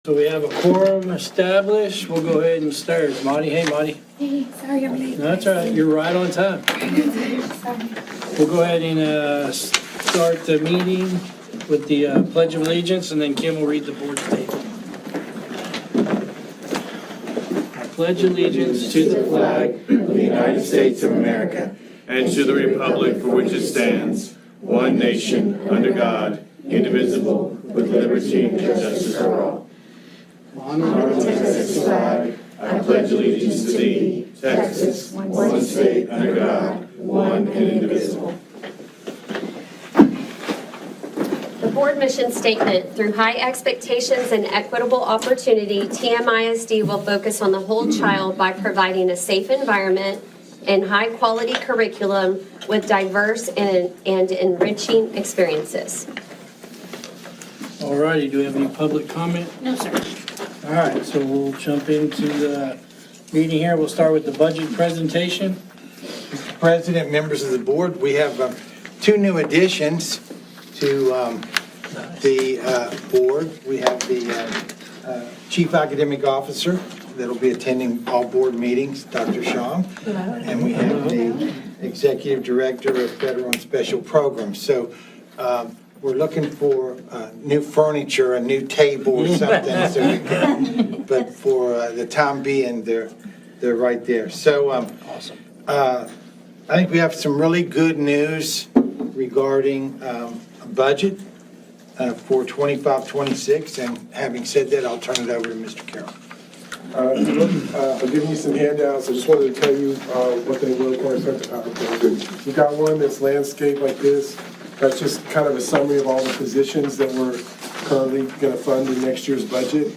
So we have a quorum established. We'll go ahead and start. Monty, hey Monty. Hey, sorry I'm late. No, that's all right. You're right on time. Sorry. We'll go ahead and start the meeting with the Pledge of Allegiance, and then Kim will read the board statement. I pledge allegiance to the flag of the United States of America and to the republic for which it stands, one nation, under God, indivisible, with liberty and justice for all. On the Texas flag, I pledge allegiance to thee, Texas, one state under God, one and indivisible. The board mission statement: through high expectations and equitable opportunity, TMISD will focus on the whole child by providing a safe environment and high-quality curriculum with diverse and enriching experiences. All righty, do we have any public comment? No, sir. All right, so we'll jump into the meeting here. We'll start with the budget presentation. Mr. President, members of the board, we have two new additions to the board. We have the Chief Academic Officer that'll be attending all board meetings, Dr. Sham. And we have the Executive Director of Federal and Special Programs. So we're looking for new furniture, a new table or something. So we can, but for the time being, they're right there. So Awesome. I think we have some really good news regarding a budget for 25-26. And having said that, I'll turn it over to Mr. Carroll. I'm giving you some handouts. I just wanted to tell you what they look like. Start the PowerPoint. We've got one that's landscape like this. That's just kind of a summary of all the positions that we're currently going to fund in next year's budget.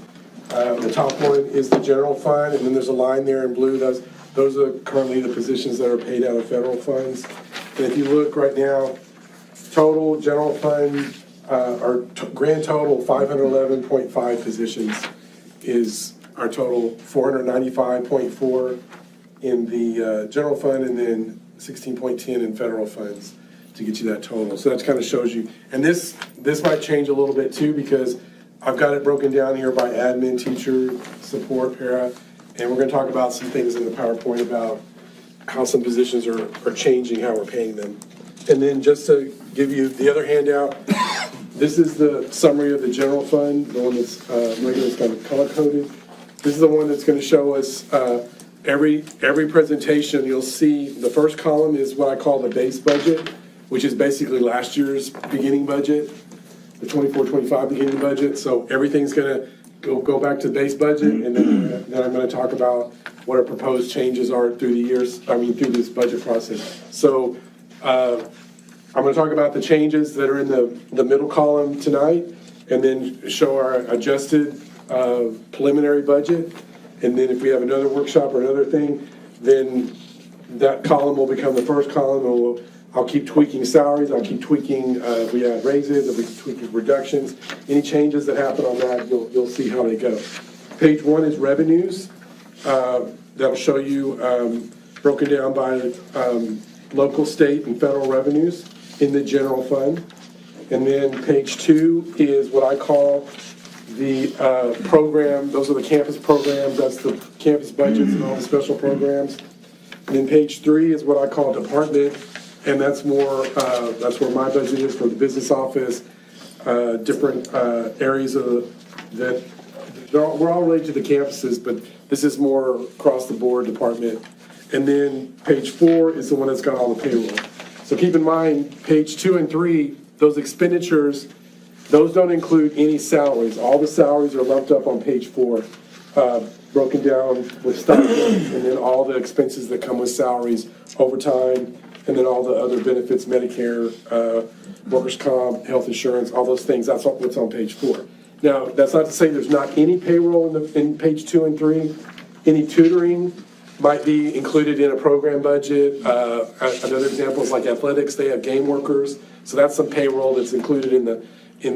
The top one is the general fund, and then there's a line there in blue. Those are currently the positions that are paid out of federal funds. And if you look right now, total general fund, our grand total 511.5 positions is our total. 495.4 in the general fund, and then 16.10 in federal funds to get you that total. So that kind of shows you. And this might change a little bit too, because I've got it broken down here by admin, teacher, support, para, and we're going to talk about some things in the PowerPoint about how some positions are changing, how we're paying them. And then just to give you the other handout, this is the summary of the general fund, the one that's regular, kind of color-coded. This is the one that's going to show us every presentation. You'll see the first column is what I call the base budget, which is basically last year's beginning budget, the 24-25 beginning budget. So everything's going to go back to the base budget, and then I'm going to talk about what our proposed changes are through the years, through this budget process. So I'm going to talk about the changes that are in the middle column tonight, and then show our adjusted preliminary budget. And then if we have another workshop or another thing, then that column will become the first column, and I'll keep tweaking salaries, I'll keep tweaking, if we add raises, if we keep tweaking reductions. Any changes that happen on that, you'll see how they go. Page 1 is revenues. That'll show you broken down by local, state, and federal revenues in the general fund. And then page 2 is what I call the program. Those are the campus programs. That's the campus budgets and all the special programs. And then page 3 is what I call department. And that's more, that's where my budget is for the business office, different areas of that. We're all related to the campuses, but this is more across the board department. And then page 4 is the one that's got all the payroll. So keep in mind, page 2 and 3, those expenditures, those don't include any salaries. All the salaries are lumped up on page 4, broken down with stipends, and then all the expenses that come with salaries, overtime, and then all the other benefits, Medicare, workers' comp, health insurance, all those things. That's what's on page 4. Now, that's not to say there's not any payroll in page 2 and 3. Any tutoring might be included in a program budget. Another example is like athletics. They have game workers, so that's some payroll that's included in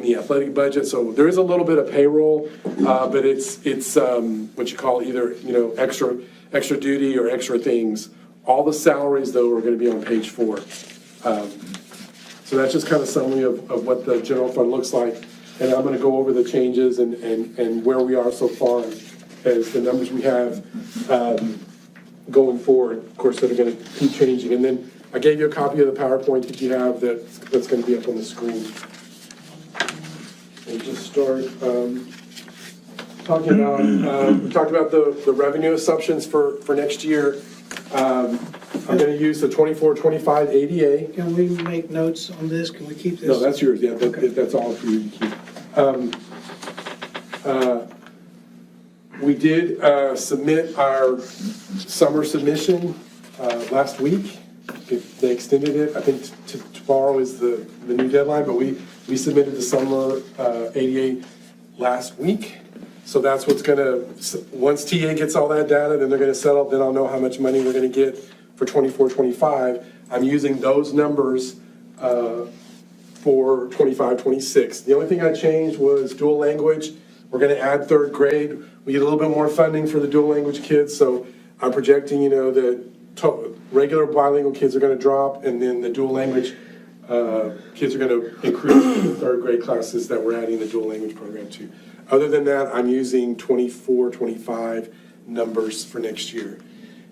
the athletic budget. So there is a little bit of payroll, but it's what you call either extra duty or extra things. All the salaries, though, are going to be on page 4. So that's just kind of summary of what the general fund looks like. and I'm gonna go over the changes and where we are so far as the numbers we have, going forward, of course, that are gonna keep changing. And then I gave you a copy of the PowerPoint that you have that's gonna be up on the screen. And just start, talking about, we talked about the revenue assumptions for next year. I'm gonna use the 24-25 ADA. Can we make notes on this? Can we keep this? No, that's yours, yeah, that's all for you to keep. We did submit our summer submission last week. They extended it, I think tomorrow is the new deadline, but we submitted the summer ADA last week. So that's what's gonna, once TA gets all that data, then they're gonna settle, then I'll know how much money we're gonna get for 24-25. I'm using those numbers for 25-26. The only thing I changed was dual language. We're gonna add third grade. We get a little bit more funding for the dual language kids, so I'm projecting, that regular bilingual kids are gonna drop, and then the dual language kids are gonna increase in the third grade classes that we're adding the dual language program to. Other than that, I'm using 24-25 numbers for next year.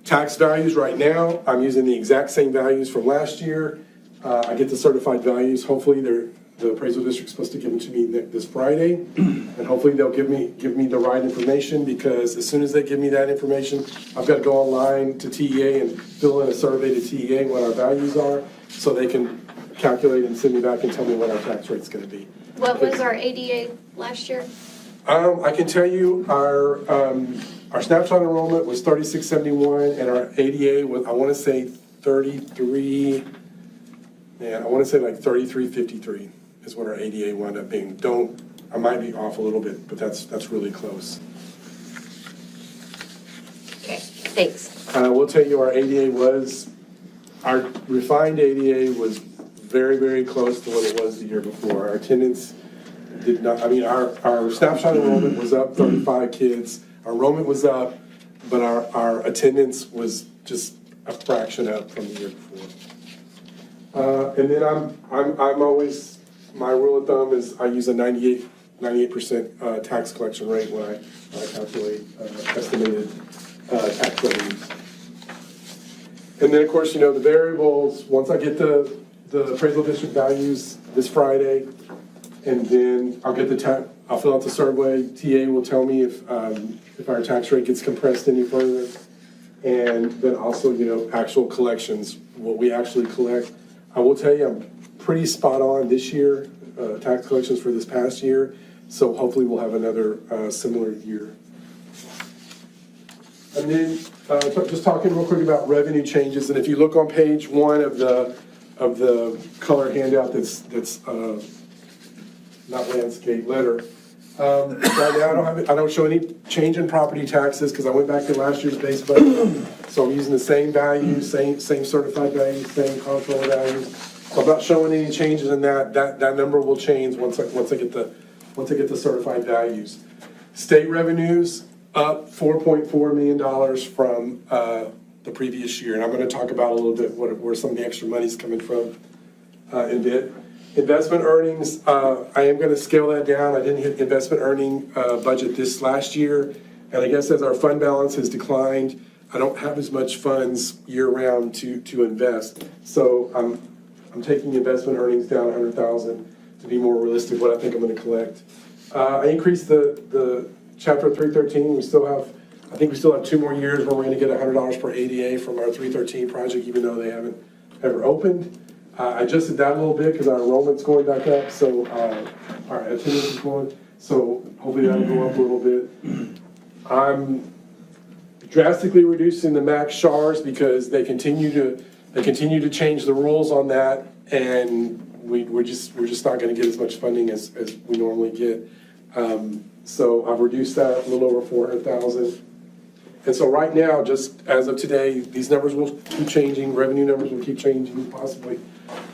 Tax values right now, I'm using the exact same values from last year. I get the certified values. Hopefully, the appraisal district's supposed to give them to me this Friday, and hopefully they'll give me the right information, because as soon as they give me that information, I've got to go online to TEA and fill in a survey to TEA what our values are, so they can calculate and send me back and tell me what our tax rate's going to be. What was our ADA last year? I can tell you our snapshot enrollment was 3671, and our ADA was, I want to say 3353 is what our ADA wound up being. I might be off a little bit, but that's really close. Okay, thanks. I will tell you our refined ADA was very, very close to what it was the year before. Our attendance did not, our snapshot enrollment was up 35 kids. Our enrollment was up, but our attendance was just a fraction up from the year before. And then I'm always, my rule of thumb is I use a 98% tax collection rate when I calculate estimated tax revenues. And then, of course, the variables, once I get the appraisal district values this Friday, and then I'll fill out the survey. TA will tell me if our tax rate gets compressed any further. And then also, actual collections, what we actually collect. I will tell you, I'm pretty spot on this year, tax collections for this past year. So hopefully we'll have another similar year. And then just talking real quick about revenue changes. And if you look on page 1 of the color handout that's not landscape, letter. Right now, I don't show any change in property taxes because I went back to last year's base budget. So I'm using the same values, same certified values, same comptroller values. So I'm not showing any changes in that. That number will change once I get the certified values. State revenues up $4.4 million from the previous year, and I'm going to talk about a little bit where some of the extra money's coming from in a bit. Investment earnings, I am going to scale that down. I didn't hit investment earning budget this last year, and I guess as our fund balance has declined, I don't have as much funds year-round to invest. So I'm taking investment earnings down $100,000 to be more realistic what I think I'm going to collect. I increased the Chapter 313. I think we still have 2 more years where we're going to get $100 per ADA from our 313 project, even though they haven't ever opened. I adjusted that a little bit because our enrollment's going back up, so our attendance is going, so hopefully that'll go up a little bit. I'm drastically reducing the max SHARs because they continue to change the rules on that, and we're just not going to get as much funding as we normally get. So I've reduced that a little over $400,000. And so right now, just as of today, these numbers will keep changing, revenue numbers will keep changing possibly.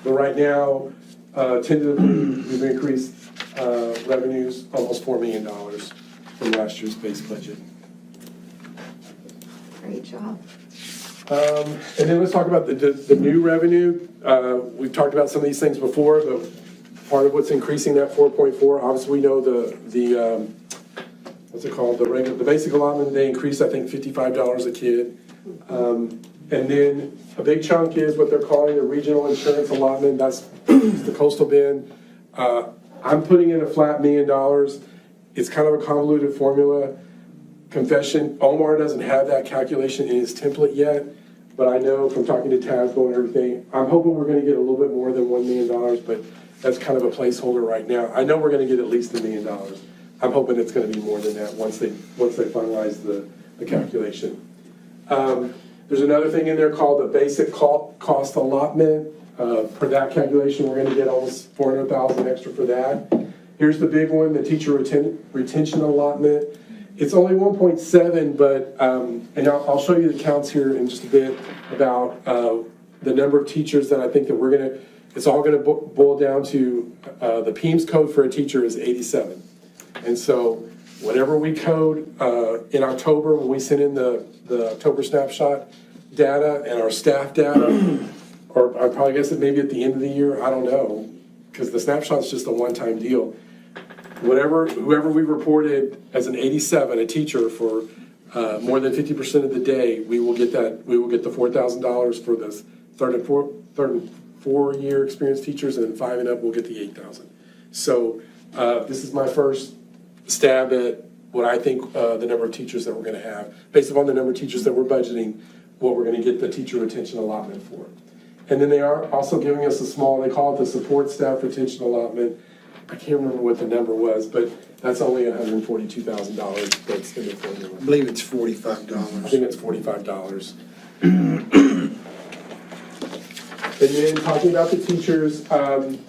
But right now, tentatively, we've increased revenues almost $4 million from last year's base budget. Great job. And then let's talk about the new revenue. We've talked about some of these things before, but part of what's increasing that 4.4. Obviously, we know the what's it called, the basic allotment, they increased, I think, $55 a kid. And then a big chunk is what they're calling the regional insurance allotment, that's the coastal bend. I'm putting in a flat $1 million. It's kind of a convoluted formula. Confession, Omar doesn't have that calculation in his template yet, but I know from talking to Tazbo and everything, I'm hoping we're gonna get a little bit more than $1 million, but that's kind of a placeholder right now. I know we're gonna get at least $1 million. I'm hoping it's gonna be more than that once they finalize the calculation. There's another thing in there called the basic cost allotment. For that calculation, we're gonna get almost $400,000 extra for that. Here's the big one, the teacher retention allotment. It's only 1.7, but, and I'll show you the counts here in just a bit about the number of teachers that I think that it's all gonna boil down to, the PEIMS code for a teacher is 87. And so whatever we code in October, when we send in the October snapshot data and our staff data, or I probably guess it maybe at the end of the year, I don't know, because the snapshot's just a one-time deal. Whoever we reported as an 87, a teacher for more than 50% of the day, we will get the $4,000 for the third and four-year experienced teachers, and then 5 and up, we'll get the $8,000. So this is my first stab at what I think the number of teachers that we're going to have, based upon the number of teachers that we're budgeting, what we're going to get the teacher retention allotment for. And then they are also giving us they call it the support staff retention allotment. I can't remember what the number was, but that's only $142,000 that's in the formula. I believe it's $45. I think it's $45. And then talking about the teachers, like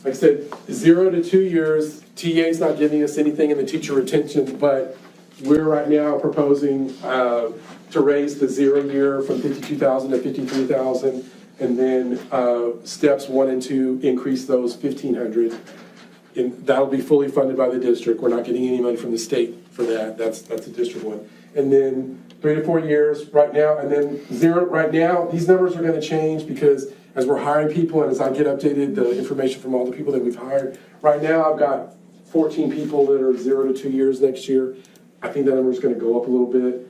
I said, 0 to 2 years, TA's not giving us anything in the teacher retention, but we're right now proposing to raise the 0 year from $52,000 to $53,000, and then steps 1 and 2 increase those $1,500. And that'll be fully funded by the district. We're not getting any money from the state for that. That's a district one. And then 3 to 4 years right now, and then 0 right now. These numbers are going to change because as we're hiring people and as I get updated the information from all the people that we've hired, right now I've got 14 people that are 0 to 2 years next year. I think that number is going to go up a little bit.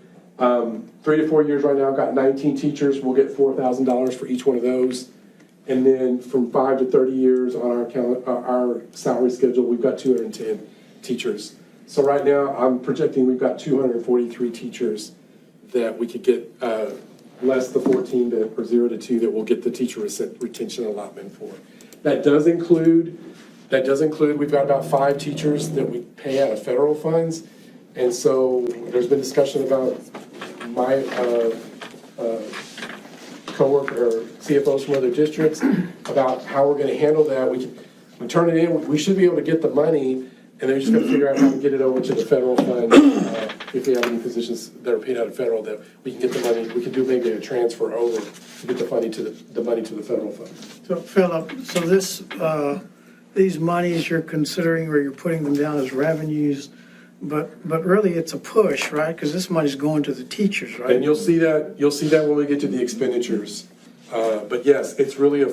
3 to 4 years right now, I've got 19 teachers. We'll get $4,000 for each one of those. And then from 5 to 30 years on our salary schedule, we've got 210 teachers. So right now, I'm projecting we've got 243 teachers that we could get less the 14 or 0 to 2 that we'll get the teacher retention allotment for. That does include we've got about 5 teachers that we pay out of federal funds. And so there's been discussion about my coworker or CFOs from other districts about how we're going to handle that. We turn it in. We should be able to get the money, and then we're just going to figure out how to get it over to the federal fund. If we have any positions that are paid out of federal, that we can get the money. We can do maybe a transfer over to get the money to the federal fund. So Philip, so these monies you're considering or you're putting them down as revenues, but really it's a push, right? Because this money's going to the teachers, right? And you'll see that when we get to the expenditures. But yes, it's really a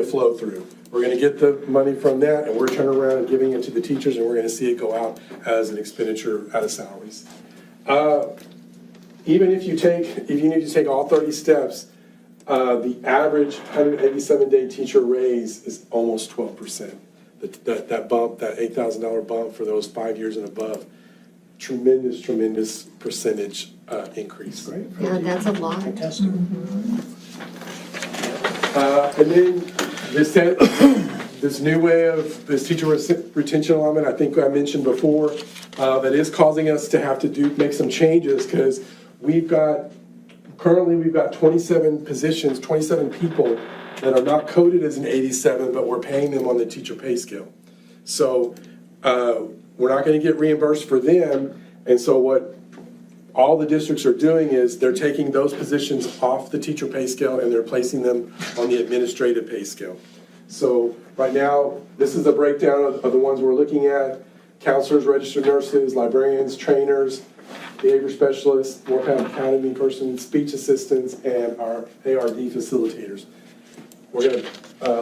flow through. We're going to get the money from that, and we're turning around and giving it to the teachers, and we're going to see it go out as an expenditure out of salaries. Even if you need to take all 30 steps, the average 187-day teacher raise is almost 12%. That bump, that $8,000 bump for those 5 years and above, tremendous percentage increase. Yeah, that's a lot. And then this new way of this teacher retention allotment, I think I mentioned before, that is causing us to have to make some changes because currently we've got 27 positions, 27 people that are not coded as an 87, but we're paying them on the teacher pay scale. So we're not going to get reimbursed for them. And so what all the districts are doing is they're taking those positions off the teacher pay scale and they're placing them on the administrative pay scale. So right now, this is a breakdown of the ones we're looking at: counselors, registered nurses, librarians, trainers, behavior specialists, Warpath Academy persons, speech assistants, and our ARD facilitators. we're gonna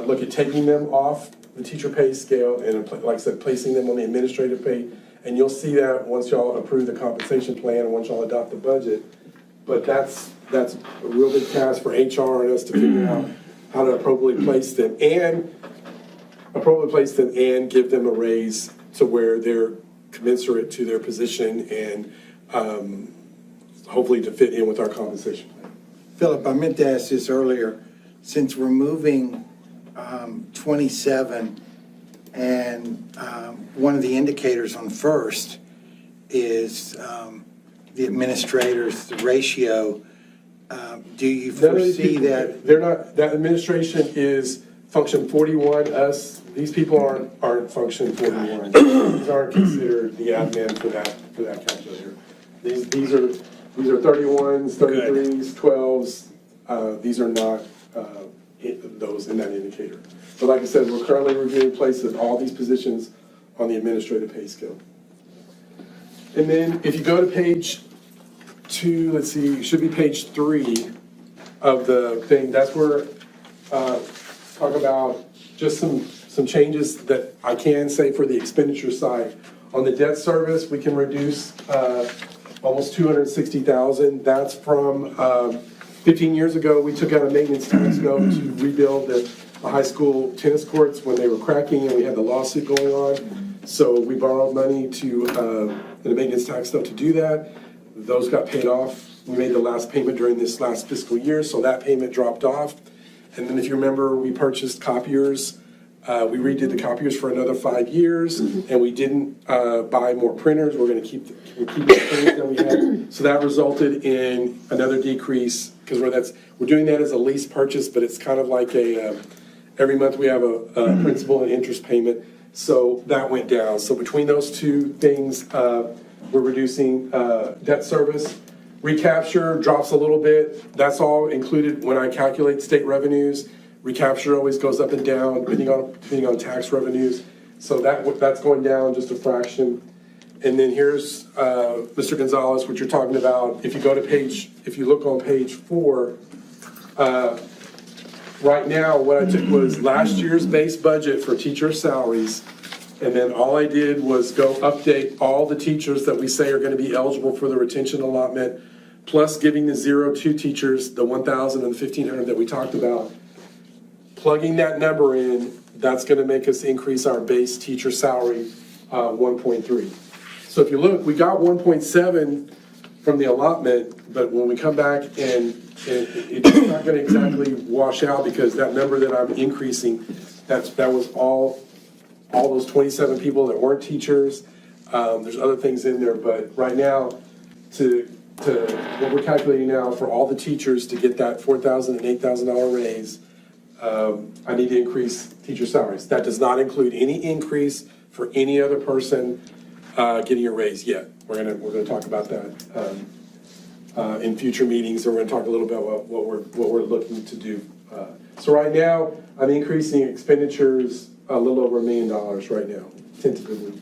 look at taking them off the teacher pay scale and, like I said, placing them on the administrative pay. And you'll see that once y'all approve the compensation plan and once y'all adopt the budget. But that's a real big task for HR and us to figure out how to appropriately place them and give them a raise to where they're commensurate to their position and hopefully to fit in with our compensation plan. Philip, I meant to ask this earlier. Since we're moving 27 and one of the indicators on first is the administrators, the ratio, do you None of these foresee people- that? They're not, that administration is function 41, these people aren't function 41. These aren't considered the admin for that calculator. These are 31s, 33s, 12s, these are not those in that indicator. But like I said, we're currently reviewing places of all these positions on the administrative pay scale. And then if you go to page 2, let's see, it should be page 3 of the thing, that's where talk about just some changes that I can say for the expenditure side. On the debt service, we can reduce almost $260,000. That's from 15 years ago, we took out a maintenance tax note to rebuild the high school tennis courts when they were cracking and we had the lawsuit going on. So we borrowed money to the maintenance tax note to do that. Those got paid off. We made the last payment during this last fiscal year, so that payment dropped off. And then if you remember, we purchased copiers. We redid the copiers for another 5 years, and we didn't buy more printers. We're going to keep the printers that we had. So that resulted in another decrease because we're doing that as a lease purchase, but it's kind of like every month we have a principal and interest payment. So that went down. So between those two things, we're reducing debt service. Recapture drops a little bit. That's all included when I calculate state revenues. Recapture always goes up and down depending on tax revenues. So that's going down just a fraction. And then here's Mr. Gonzalez, what you're talking about. If you look on page 4, right now what I took was last year's base budget for teacher salaries. And then all I did was go update all the teachers that we say are going to be eligible for the retention allotment, plus giving the 0-2 teachers the 1,000 and the 1,500 that we talked about. Plugging that number in, that's going to make us increase our base teacher salary 1.3. So if you look, we got 1.7 from the allotment, but when we come back and it's not going to exactly wash out because that number that I'm increasing, that was all those 27 people that weren't teachers. There's other things in there, but right now, to what we're calculating now for all the teachers to get that $4,000 and $8,000 raise, I need to increase teacher salaries. That does not include any increase for any other person getting a raise yet. We're gonna talk about that in future meetings, and we're gonna talk a little bit about what we're looking to do. So right now, I'm increasing expenditures a little over $1 million right now, tentatively.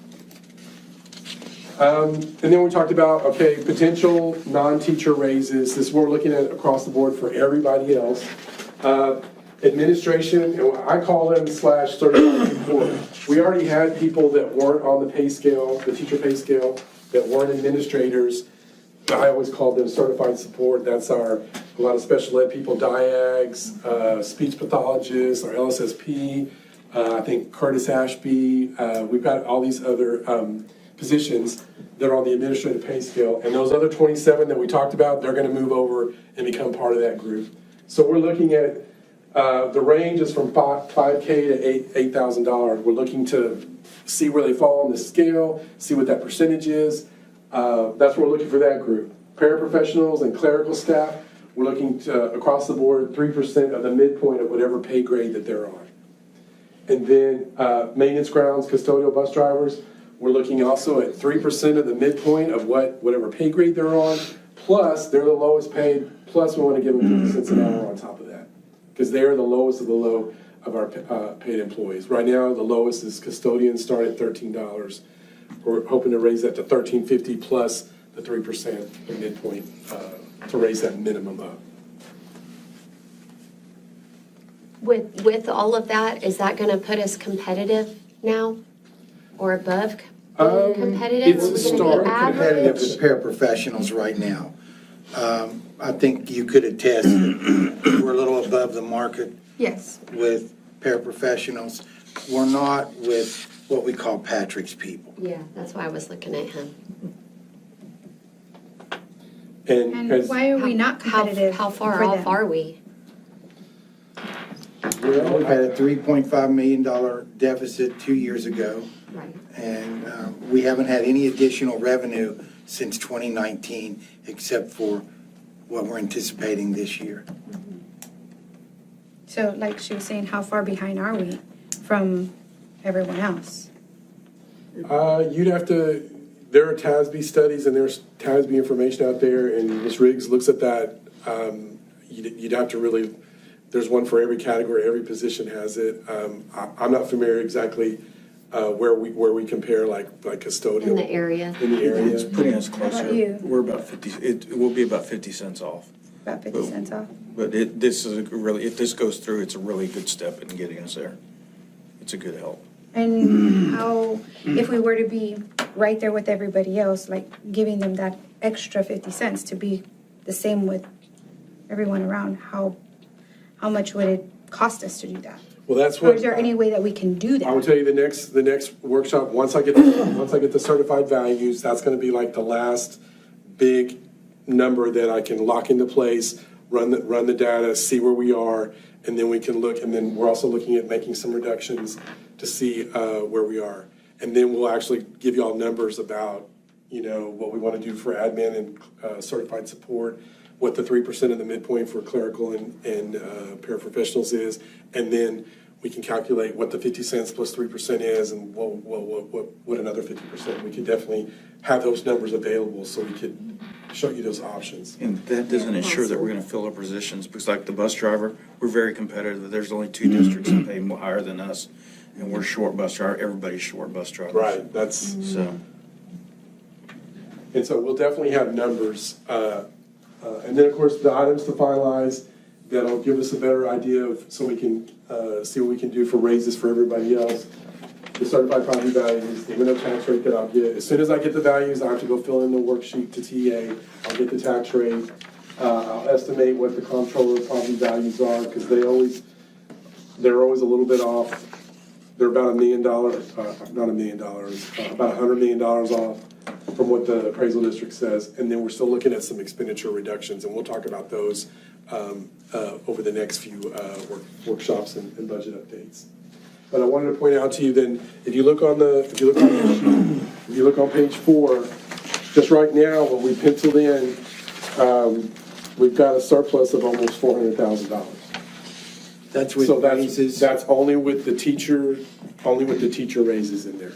And then we talked about, okay, potential non-teacher raises. This is what we're looking at across the board for everybody else. Administration, and I call them /certified support. We already had people that weren't on the pay scale, the teacher pay scale, that weren't administrators. I always call them certified support. That's a lot of special ed people, DIAGs, speech pathologists, our LSSP, I think Curtis Ashby. We've got all these other positions that are on the administrative pay scale. And those other 27 that we talked about, they're going to move over and become part of that group. So we're looking at the range is from $5K to $8,000. We're looking to see where they fall on the scale, see what that percentage is. That's what we're looking for that group. Paraprofessionals and clerical staff, we're looking to, across the board, 3% of the midpoint of whatever pay grade that they're on. And then maintenance grounds, custodial bus drivers, we're looking also at 3% of the midpoint of whatever pay grade they're on, plus they're the lowest paid, plus we want to give them 50 cents an hour on top of that, because they're the lowest of the low of our paid employees. Right now, the lowest is custodians, start at $13. We're hoping to raise that to $13.50 plus the 3% the midpoint to raise that minimum up. With all of that, is that going to put us competitive now or above competitive? it's Are we gonna be start Competitive average? with paraprofessionals right now. I think you could attest that we're a little above the market Yes. with paraprofessionals. We're not with what we call Patrick's people. Yeah, that's why I was looking at him. And And as, why are we not competitive? How far for off them? are we? We had a $3.5 million deficit 2 years ago, Right. and we haven't had any additional revenue since 2019, except for what we're anticipating this year. So like she was saying, how far behind are we from everyone else? you'd have to, there are TASB studies and there's TASB information out there, and Ms. Riggs looks at that. You'd have to really, there's one for every category, every position has it. I'm not familiar exactly where we compare like custodial. In the area. In the area. It's putting us closer. about you? We're about 50, it will be about 50 cents off. About 50 cents off? But this is a really, if this goes through, it's a really good step in getting us there. It's a good help. And how, if we were to be right there with everybody else, like giving them that extra 50 cents to be the same with everyone around, how much would it cost us to do that? Well, that's Or what. is there any way that we can do I will that? tell you the next workshop, once I get the certified values, that's gonna be like the last big number that I can lock into place, run the data, see where we are, and then we can look, and then we're also looking at making some reductions to see where we are. And then we'll actually give you all numbers about, what we wanna do for admin and certified support, what the 3% of the midpoint for clerical and paraprofessionals is, and then we can calculate what the 50 cents plus 3% is, and what another 50%. We could definitely have those numbers available so we could show you those options. And that doesn't ensure that we're gonna fill our positions, because like the bus driver, we're very competitive. There's only 2 districts that pay more higher than us, and we're short bus driver, everybody's short bus drivers. Right, that's, So, and so we'll definitely have numbers. And then, of course, the items to finalize, that'll give us a better idea of, so we can see what we can do for raises for everybody else. The certified property values, the M&O tax rate that I'll get. As soon as I get the values, I have to go fill in the worksheet to TA. I'll get the tax rate. I'll estimate what the comptroller property values are, because they're always a little bit off. They're about $1 million, not $1 million, about $100 million off from what the appraisal district says. And then we're still looking at some expenditure reductions, and we'll talk about those over the next few workshops and budget updates. But I wanted to point out to you then, if you look on page 4, just right now, what we penciled in, we've got a surplus of almost $400,000. That's with So raises. that's only with the teacher raises in there.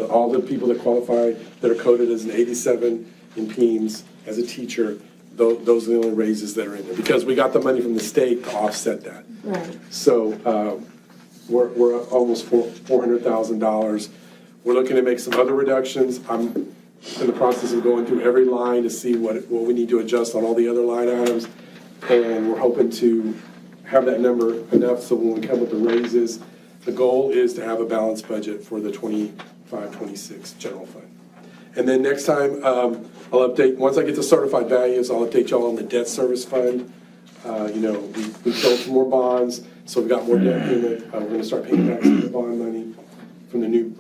All the people that qualify, that are coded as an 87 in PEMS as a teacher, those are the only raises that are in there, because we got the money from the state to offset that. Right. So, we're at almost $400,000. We're looking to make some other reductions. I'm in the process of going through every line to see what we need to adjust on all the other line items. And we're hoping to have that number enough so when we come with the raises, the goal is to have a balanced budget for the 25-26 general fund. And then next time, I'll update, once I get the certified values, I'll update y'all on the debt service fund. We sold some more bonds, so we've got more debt payment. We're gonna start paying back some of the bond money from the new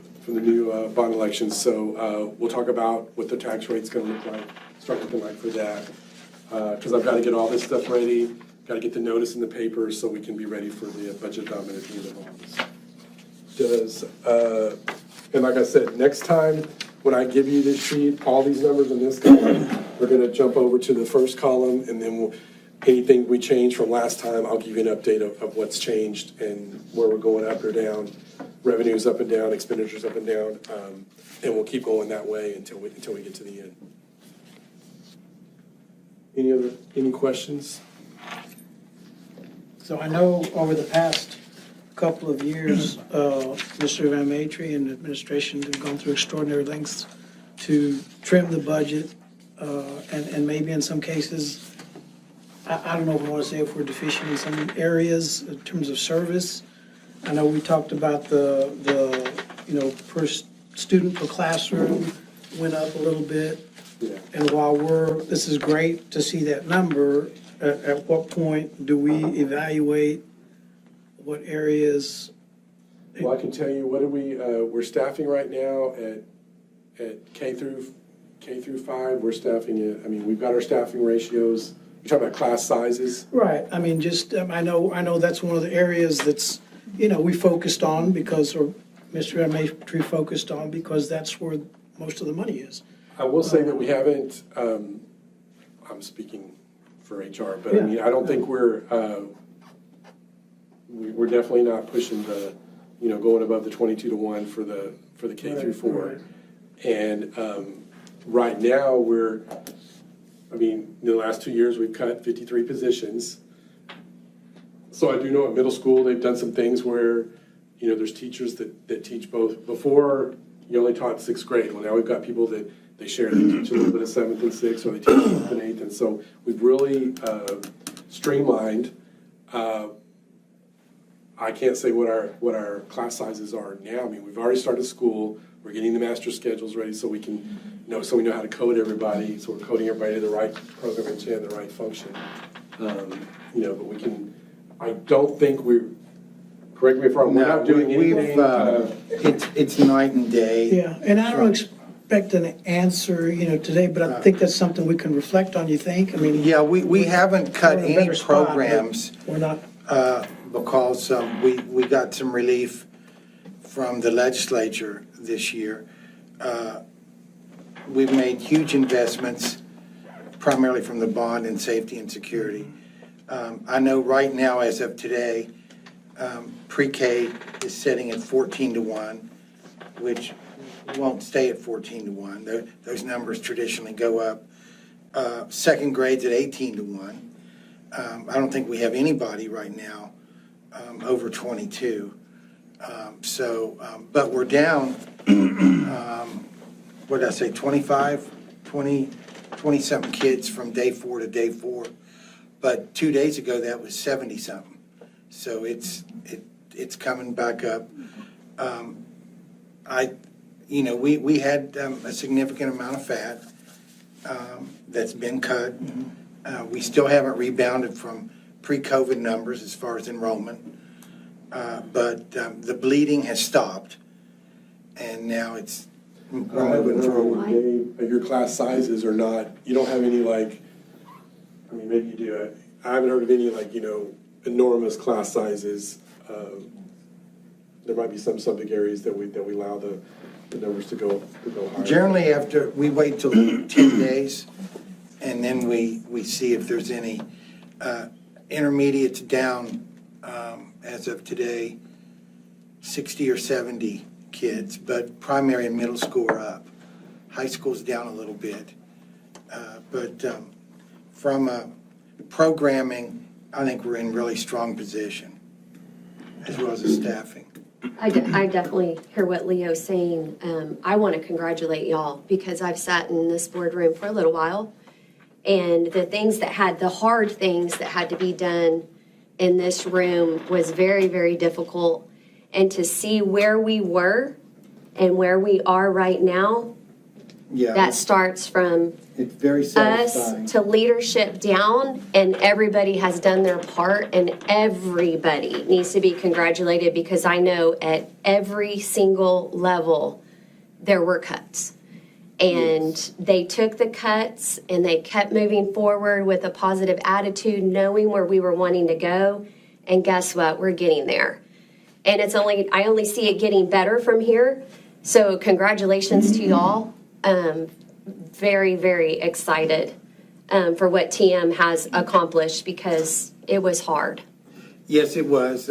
bond elections. So we'll talk about what the tax rate's gonna look like, start looking like for that. Because I've got to get all this stuff ready, got to get the notice in the paper so we can be ready for the budget document at the end of August. And like I said, next time, when I give you this sheet, all these numbers in this column, we're gonna jump over to the first column, and then anything we change from last time, I'll give you an update of what's changed and where we're going up or down, revenues up and down, expenditures up and down, and we'll keep going that way until we get to the end. Any questions? So I know over the past couple of years, Mr. Van Matry and the administration have gone through extraordinary lengths to trim the budget, and maybe in some cases, I don't know if we want to say if we're deficient in some areas in terms of service. I know we talked about the per student per classroom went up a little bit. Yeah. And while this is great to see that number, at what point do we evaluate what areas? Well, I can tell you, we're staffing right now at K through 5, we're staffing it, we've got our staffing ratios. You're talking about class sizes? Right, I mean, just, I know that's one of the areas that's, we focused on because, or Mr. Elementary focused on because that's where most of the money is. I will say that we haven't, I'm speaking for HR, but I don't think we're definitely not pushing the, going above the 22-to-1 for the K through 4. Right. And right now, in the last 2 years, we've cut 53 positions. So I do know at middle school, they've done some things where, there's teachers that teach both. Before, you only taught 6th grade. Well, now we've got people that they share, they teach a little bit of 7th and 6th, or they teach 7th and 8th. And so we've really streamlined. I can't say what our class sizes are now. We've already started school. We're getting the master schedules ready so we can know how to code everybody. So we're coding everybody to the right program and the right function. But we can. I don't think correct me if I'm wrong. We're not doing anything. It's night and day. Yeah, and I don't expect an answer, today, but I think that's something we can reflect on, you think? Yeah, we haven't cut we're in a any better spot, but programs. We're not. Because we got some relief from the legislature this year. We've made huge investments, primarily from the bond and safety and security. I know right now, as of today, pre-K is sitting at 14-to-1, which won't stay at 14-to-1. Those numbers traditionally go up. Second grade's at 18-to-1. I don't think we have anybody right now over 22. But we're down, what did I say, 20-something kids from day 4 to day 4. But 2 days ago, that was 70-something. So it's coming back up. We had a significant amount of fat that's been cut. We still haven't rebounded from pre-COVID numbers as far as enrollment. But the bleeding has stopped, and now we're moving forward. Your class sizes are not, you don't have any maybe you do. I haven't heard of any enormous class sizes. There might be some subject areas that we allow the numbers to go higher. Generally, after we wait till 10 days, and then we see if there's any intermediates down. As of today, 60 or 70 kids, but primary and middle school are up. High school's down a little bit. But from programming, I think we're in really strong position, as well as the staffing. I definitely hear what Leo's saying. I want to congratulate y'all because I've sat in this boardroom for a little while, and the hard things that had to be done in this room was very, very difficult. And to see where we were and where we are right now, that starts from It's very satisfying. us to leadership down, and everybody has done their part, and everybody needs to be congratulated because I know at every single level there were cuts. And they took the cuts and they kept moving forward with a positive attitude, knowing where we were wanting to go. And guess what? We're getting there. And I only see it getting better from here. So congratulations to y'all. Very, very excited for what TM has accomplished because it was hard. Yes, it was.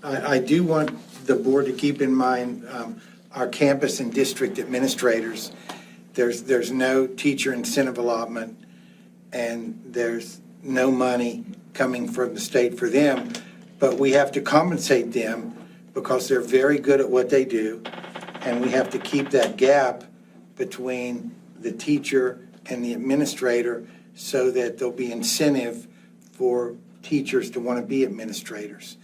I do want the board to keep in mind our campus and district administrators. There's no teacher incentive allotment, and there's no money coming from the state for them, but we have to compensate them because they're very good at what they do, and we have to keep that gap between the teacher and the administrator so that there'll be incentive for teachers to want to be administrators.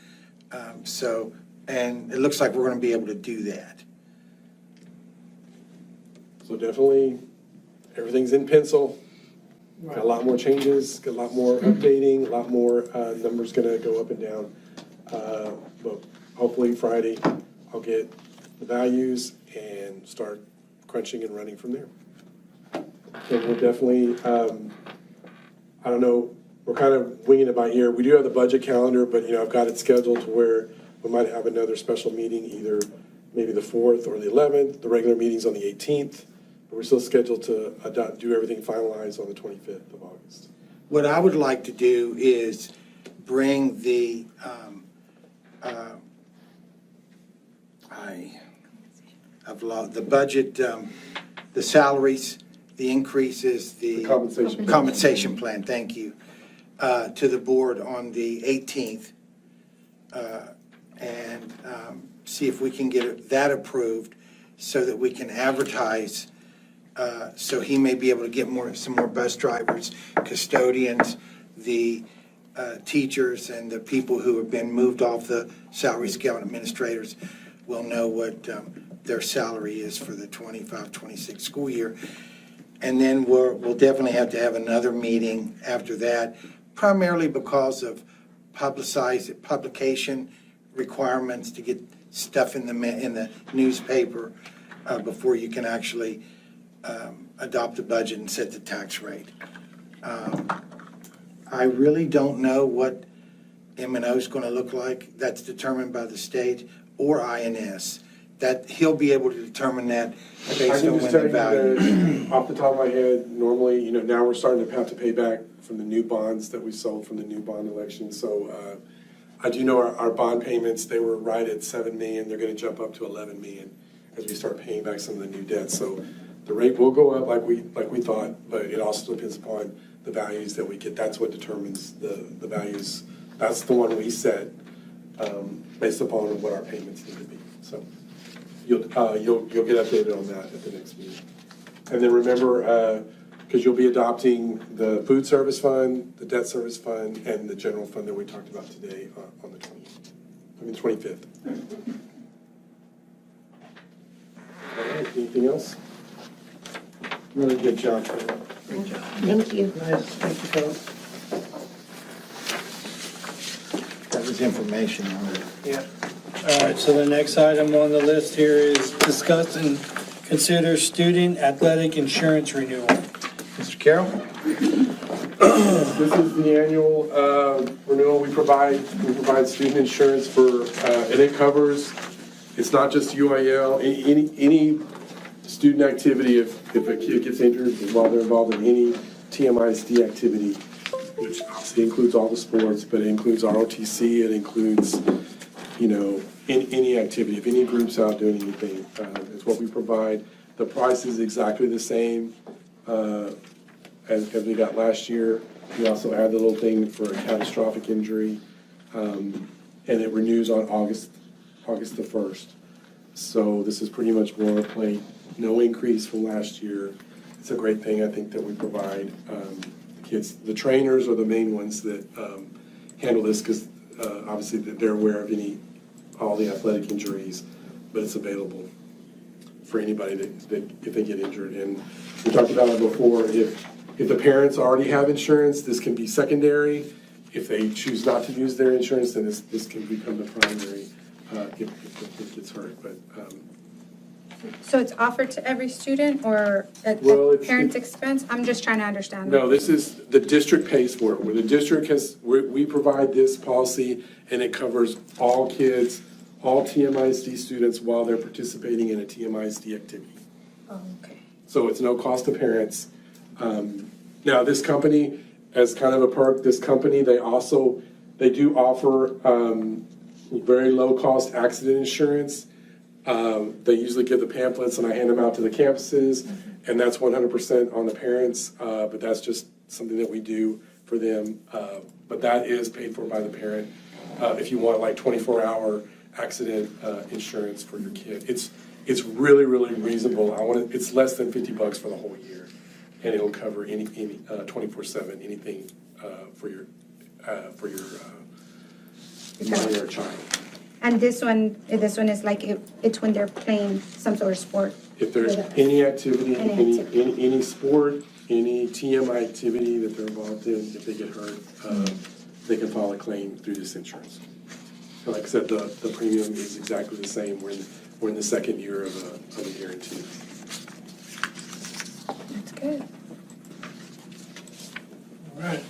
And it looks like we're going to be able to do that. So definitely, everything's in pencil. Got a lot more changes, got a lot more updating, a lot more numbers gonna go up and down. But hopefully Friday, I'll get the values and start crunching and running from there. And we'll definitely, I don't know, we're kind of winging it by ear. We do have the budget calendar, but I've got it scheduled to where we might have another special meeting, either maybe the 4th or the 11th. The regular meeting's on the 18th. We're still scheduled to do everything finalized on the 25th of August. What I would like to do is bring the, the budget, the salaries, the increases, The compensation. compensation plan, thank you, to the board on the 18th. And see if we can get that approved so that we can advertise. So he may be able to get some more bus drivers, custodians, the teachers, and the people who have been moved off the salary scale, and administrators will know what their salary is for the 25-26 school year. And then we'll definitely have to have another meeting after that, primarily because of publication requirements to get stuff in the newspaper before you can actually adopt a budget and set the tax rate. I really don't know what M&O is going to look like. That's determined by the state or INS. That he'll be able to determine that I based can on just when tell the you value. that off the top of my head, normally, now we're starting to have to pay back from the new bonds that we sold from the new bond election. So I do know our bond payments, they were right at $7 million. They're going to jump up to $11 million as we start paying back some of the new debt. So the rate will go up like we thought, but it also depends upon the values that we get. That's what determines the values. That's the one we set based upon what our payments need to be. So you'll get updated on that at the next meeting. And then remember, because you'll be adopting the food service fund, the debt service fund, and the general fund that we talked about today on the 25th. All right, anything else? Really good job. Thank you. Nice, thank you, fellas. That was information on it. Yeah. All right, so the next item on the list here is discuss and consider student athletic insurance renewal. Mr. Carroll? This is the annual renewal. We provide student insurance for, and it covers, it's not just UIL, any student activity, if a kid gets injured while they're involved in any TMISD activity, which obviously includes all the sports, but it includes ROTC, it includes, any activity, if any group's out doing anything, it's what we provide. The price is exactly the same as we got last year. We also add the little thing for a catastrophic injury, and it renews on August the 1st. So this is pretty much boilerplate, no increase from last year. It's a great thing, I think, that we provide. Kids, the trainers are the main ones that handle this because obviously they're aware of all the athletic injuries, but it's available for anybody that if they get injured. And we talked about it before, if the parents already have insurance, this can be secondary. If they choose not to use their insurance, then this can become the primary if the kid gets hurt. But So it's offered to every student or at Well, the it's- parent's expense? I'm just trying to understand. no, this is, the district pays for it. Where the district we provide this policy, and it covers all kids, all TMISD students while they're participating in a TMISD activity. Oh, okay. So it's no cost to parents. Now, this company, as kind of a perk, they do offer very low-cost accident insurance. They usually give the pamphlets, and I hand them out to the campuses, and that's 100% on the parents, but that's just something that we do for them. But that is paid for by the parent. If you want like 24-hour accident insurance for your kid, it's really, really reasonable. It's less than $50 for the whole year, and it'll cover any 24/7 anything for your for your minor child. And this one is like, it's when they're playing some sort of sport. If there's with us. any activity, Any activity. any sport, any TMI activity that they're involved in, if they get hurt, they can file a claim through this insurance. Like I said, the premium is exactly the same. We're in the second year of a guarantee. That's good. All right.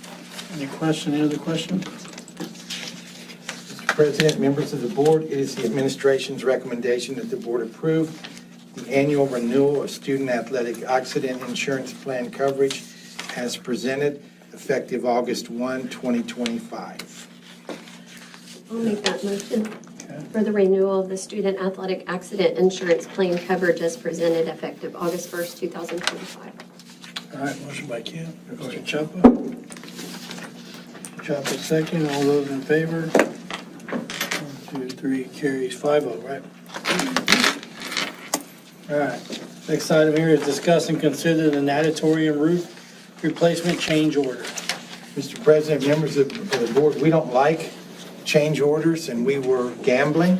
Any other question? Mr. President, members of the board, it is the administration's recommendation that the board approve the annual renewal of student athletic accident insurance plan coverage as presented, effective August 1, 2025. I'll make that motion for the renewal of the student athletic accident insurance plan coverage as presented effective August 1st, 2025. All right, motion by Kim. Mr. Chapa. Chapa second. All those in favor? 1, 2, 3, carries 5-0, right? All right. Next item here is discuss and consider the natatorium roof replacement change order. Mr. President, members of the board, we don't like change orders, and we were gambling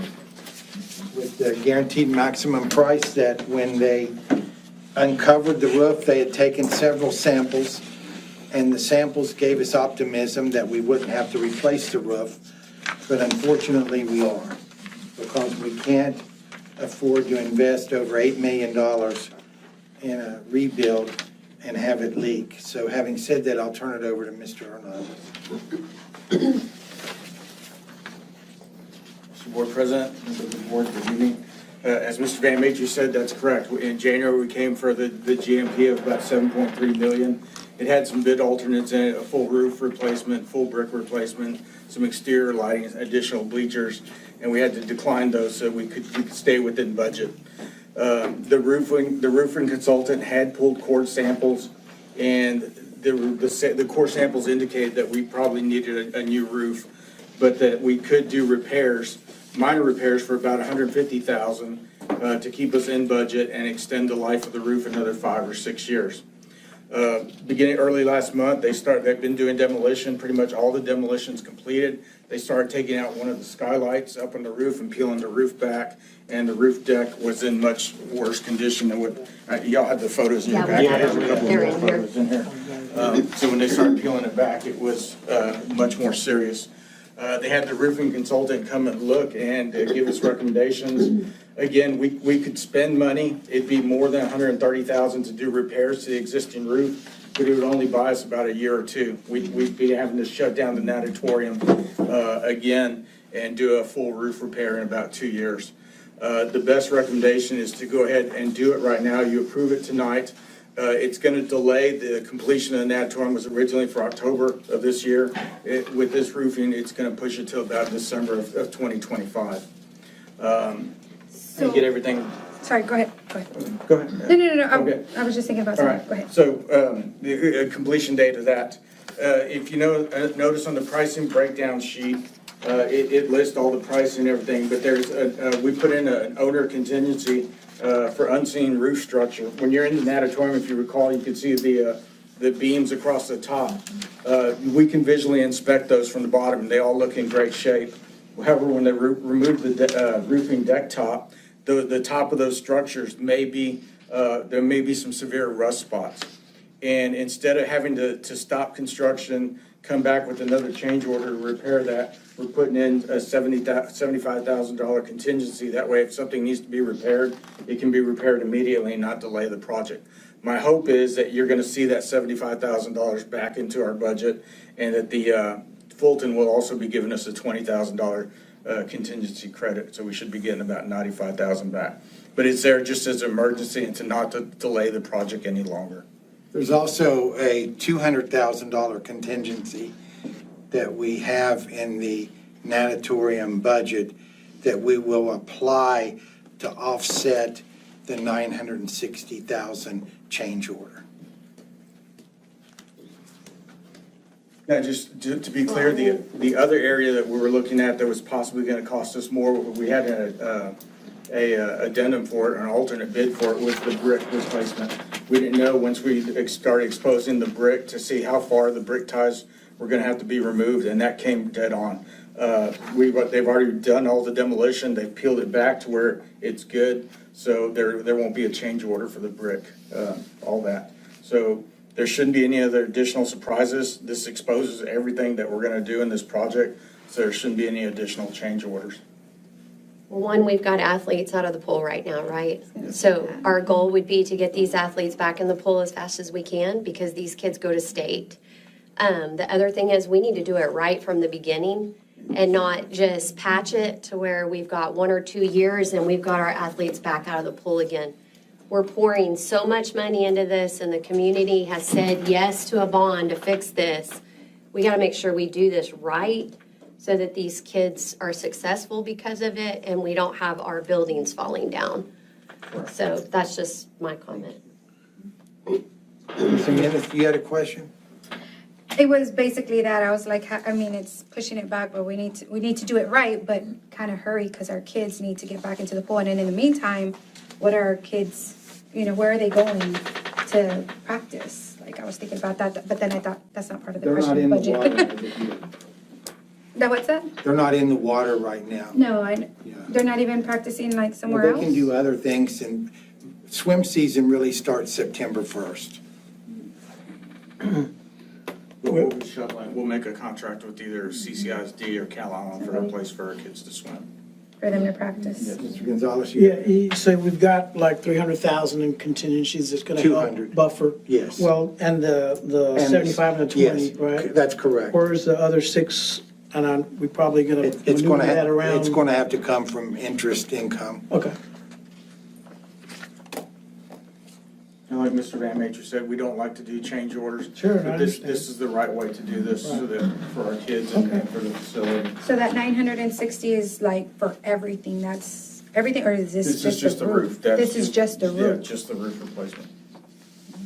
with the guaranteed maximum price that when they uncovered the roof, they had taken several samples, and the samples gave us optimism that we wouldn't have to replace the roof, but unfortunately we are, because we can't afford to invest over $8 million in a rebuild and have it leak. So having said that, I'll turn it over to Mr. Hernandez. Mr. Board President, members of the board, good evening. As Mr. Van Major said, that's correct. In January, we came for the GMP of about $7.3 million. It had some bid alternates in it, a full roof replacement, full brick replacement, some exterior lighting, additional bleachers, and we had to decline those so we could stay within budget. The roofing consultant had pulled core samples, and the core samples indicated that we probably needed a new roof, but that we could do repairs, minor repairs for about $150,000 to keep us in budget and extend the life of the roof another 5 or 6 years. Beginning early last month, they've been doing demolition, pretty much all the demolition's completed. They started taking out one of the skylights up on the roof and peeling the roof back, and the roof deck was in much worse condition than what, y'all had the photos in your back. Yeah, we have There's a couple They're more in here. photos in here. So when they started peeling it back, it was much more serious. They had the roofing consultant come and look and give us recommendations. Again, we could spend money. It'd be more than $130,000 to do repairs to the existing roof, but it would only buy us about a year or two. We'd be having to shut down the natatorium again and do a full roof repair in about 2 years. The best recommendation is to go ahead and do it right now. You approve it tonight. It's going to delay the completion of the natatorium. Was originally for October of this year. With this roofing, it's going to push it to about December of 2025. So, Get everything. Sorry, go ahead. Go ahead. No. Okay. I was just thinking about All something. right. Go ahead. So the completion date of that. If you notice on the pricing breakdown sheet, it lists all the pricing and everything, but there's we put in an owner contingency for unseen roof structure. When you're in the natatorium, if you recall, you can see the beams across the top. We can visually inspect those from the bottom, and they all look in great shape. However, when they remove the roofing deck top, the top of those structures may be, there may be some severe rust spots. And instead of having to stop construction, come back with another change order to repair that, we're putting in a $75,000 contingency. That way, if something needs to be repaired, it can be repaired immediately and not delay the project. My hope is that you're going to see that $75,000 back into our budget, and that the Fulton will also be giving us a $20,000 contingency credit, so we should be getting about $95,000 back. But it's there just as an emergency and to not to delay the project any longer. There's also a $200,000 contingency that we have in the natatorium budget that we will apply to offset the $960,000 change order. Now, just to be clear, the other area that we were looking at that was possibly going to cost us more, we had a addendum for it, an alternate bid for it, was the brick replacement. We didn't know once we started exposing the brick to see how far the brick ties were gonna have to be removed, and that came dead on. They've already done all the demolition, they've peeled it back to where it's good, so there won't be a change order for the brick, all that. So there shouldn't be any other additional surprises. This exposes everything that we're gonna do in this project, so there shouldn't be any additional change orders. Well, one, we've got athletes out of the pool right now, right? So our goal would be to get these athletes back in the pool as fast as we can because these kids go to state. The other thing is we need to do it right from the beginning and not just patch it to where we've got 1 or 2 years and we've got our athletes back out of the pool again. We're pouring so much money into this and the community has said yes to a bond to fix this. We got to make sure we do this right so that these kids are successful because of it and we don't have our buildings falling down. So that's just my comment. Mr. Menace, you had a question? It was basically that. I was like, I mean, it's pushing it back, but we need to do it right, but kind of hurry because our kids need to get back into the pool. And then in the meantime, what are our kids, where are they going to practice? Like, I was thinking about that, but then I thought that's not part of the They're not in the budget. water. That what's that? They're not in the water right now. No, Yeah. they're not even practicing like Well, somewhere else? they can do other things, and swim season really starts September 1st. We'll make a contract with either CCISD or Cal Allen for a place for our kids to swim. For them to practice. Mr. Gonzalez? you- Yeah, you say we've got like 300,000 in contingencies that's gonna 200. help buffer. Yes. Well, and the And- 75 and the 20, yes, right? That's correct. Where's the other 6, and we probably gonna It's maneuver gonna that around? it's gonna have to come from interest income. Okay. And like Mr. Van Mater said, we don't like to do change orders. Sure, I But this understand. is the right way to do this so that, for our kids and for the facility. So that 960 is like for everything, that's everything, or is this This is just the the roof. That's This is just the Yeah, roof? just the roof replacement.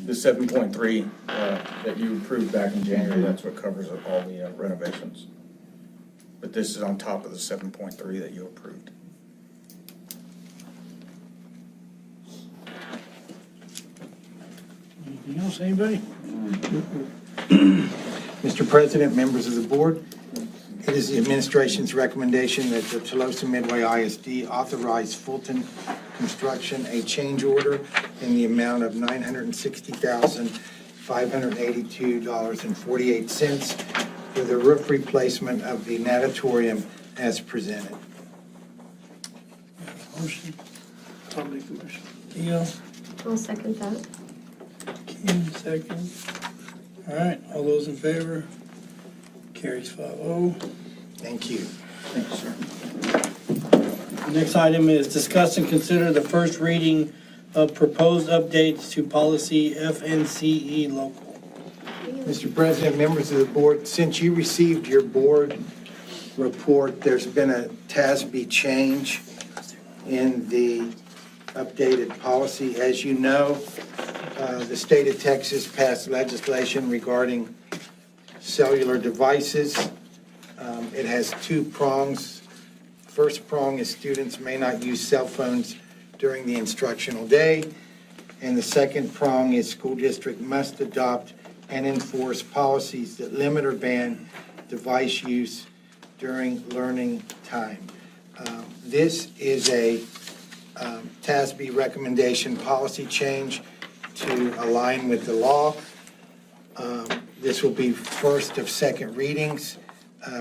The 7.3 that you approved back in January, that's what covers all the renovations. But this is on top of the 7.3 that you approved. Anything else, anybody? Mr. President, members of the board, it is the administration's recommendation that the Tolosa Midway ISD authorize Fulton Construction a change order in the amount of $960,582.48 for the roof replacement of the natatorium as presented. Motion. I'll make the motion. Deal. I'll second that. Kim, second. All right, all those in favor? Carries 5-0. Thank you. Thank you, sir. The next item is discuss and consider the first reading of proposed updates to policy FNCE local. Mr. President, members of the board, since you received your board report, there's been a TASB change in the updated policy. As you know, the state of Texas passed legislation regarding cellular devices. It has 2 prongs. First prong is students may not use cell phones during the instructional day. And the second prong is school district must adopt and enforce policies that limit or ban device use during learning time. This is a TASB recommendation policy change to align with the law. This will be first of second readings.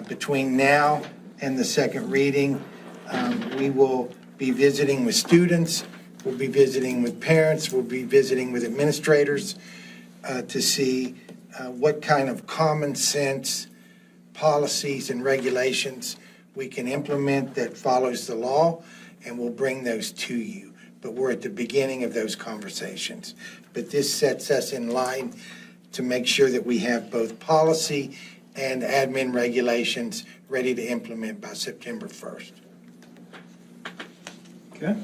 Between now and the second reading, we will be visiting with students, we'll be visiting with parents, we'll be visiting with administrators to see what kind of common sense policies and regulations we can implement that follows the law, and we'll bring those to you. But we're at the beginning of those conversations. But this sets us in line to make sure that we have both policy and admin regulations ready to implement by September 1st. Okay.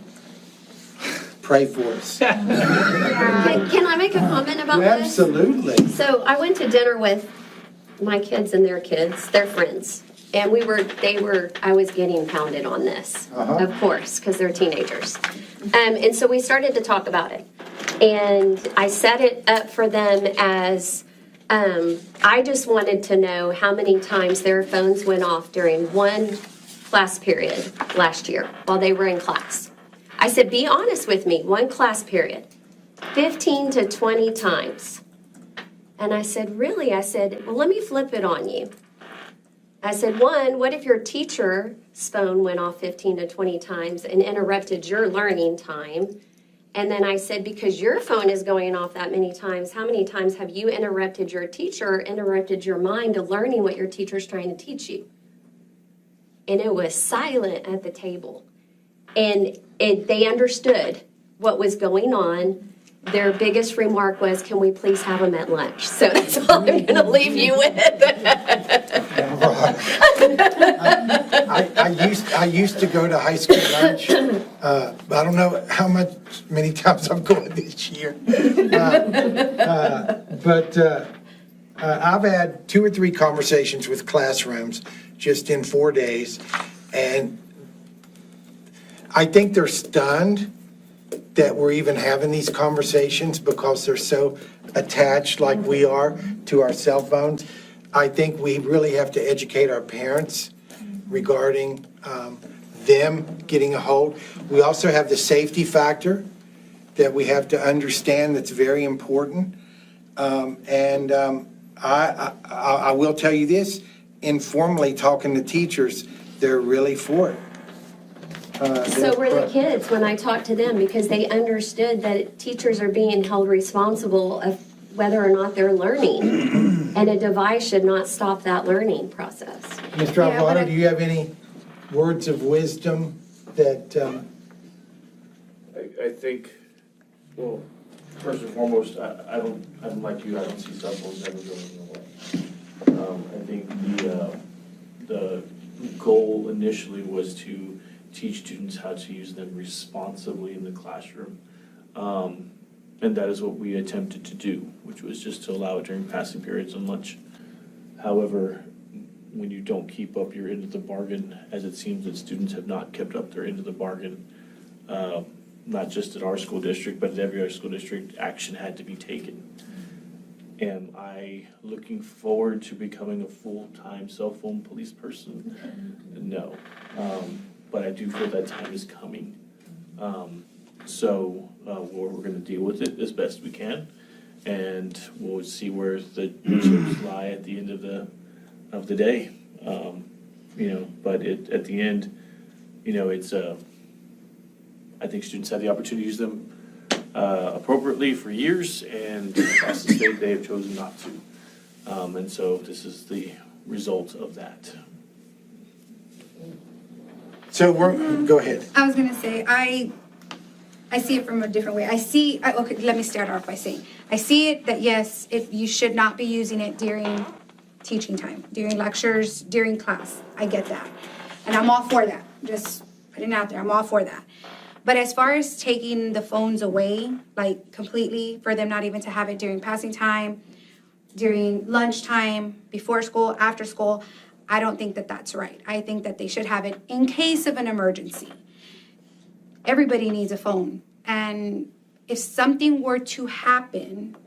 Pray for us. Can I make a comment about this? Absolutely. So I went to dinner with my kids and their kids, their friends. And I was getting pounded on this, of course, because they're teenagers. And so we started to talk about it. And I set it up for them as I just wanted to know how many times their phones went off during one class period last year while they were in class. I said, be honest with me, one class period, 15 to 20 times. And I said, really? I said, well, let me flip it on you. I said, one, what if your teacher's phone went off 15 to 20 times and interrupted your learning time? And then I said, because your phone is going off that many times, how many times have you interrupted your teacher or interrupted your mind of learning what your teacher's trying to teach you? And it was silent at the table. And they understood what was going on. Their biggest remark was, can we please have them at lunch? So that's all I'm going to leave you with. I used to go to high school lunch. I don't know many times I'm going this year. But I've had 2 or 3 conversations with classrooms just in 4 days, and I think they're stunned that we're even having these conversations because they're so attached like we are to our cell phones. I think we really have to educate our parents regarding them getting a hold. We also have the safety factor that we have to understand that's very important. I will tell you this, informally talking to teachers, they're really for it. So were the kids when I talked to them, because they understood that teachers are being held responsible of whether or not they're learning, and a device should not stop that learning process. Mr. Yeah, but Alvarado, do you have any words of wisdom that, I think, well, first and foremost, I'm like you, I don't see cell phones ever going away. I think the goal initially was to teach students how to use them responsibly in the classroom. And that is what we attempted to do, which was just to allow it during passing periods and lunch. However, when you don't keep up your end of the bargain, as it seems that students have not kept up their end of the bargain, not just at our school district, but at every other school district, action had to be taken. Am I looking forward to becoming a full-time cell phone police person? No. But I do feel that time is coming. So we're going to deal with it as best we can, and we'll see where the chips lie at the end of the day. But at the end, it's I think students have the opportunity to use them appropriately for years, and across the state they have chosen not to. And so this is the result of that. so go ahead. I was gonna say, I see it from a different way. Okay, let me start off by saying, I see it that yes, you should not be using it during teaching time, during lectures, during class. I get that. And I'm all for that. Just putting it out there, I'm all for that. But as far as taking the phones away, like completely, for them not even to have it during passing time, during lunchtime, before school, after school, I don't think that that's right. I think that they should have it in case of an emergency. Everybody needs a phone. And if something were to happen,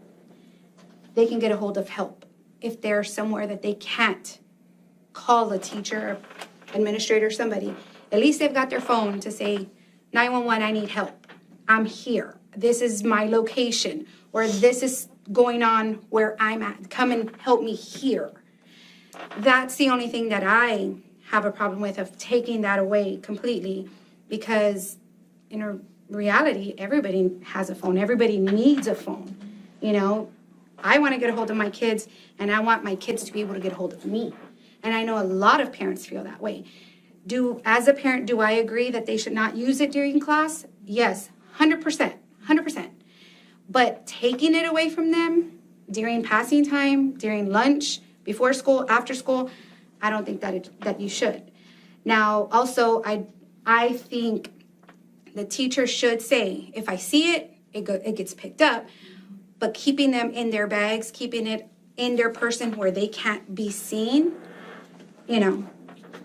they can get a hold of help. If they're somewhere that they can't call a teacher, administrator, somebody, at least they've got their phone to say, 911, I need help. I'm here. This is my location, or this is going on where I'm at. Come and help me here. That's the only thing that I have a problem with, of taking that away completely, because in reality, everybody has a phone. Everybody needs a phone. I want to get a hold of my kids, and I want my kids to be able to get a hold of me. And I know a lot of parents feel that way. As a parent, do I agree that they should not use it during class? Yes, 100%. But taking it away from them during passing time, during lunch, before school, after school, I don't think that you should. Now, also, I think the teacher should say, if I see it, it gets picked up, but keeping them in their bags, keeping it in their person where they can't be seen,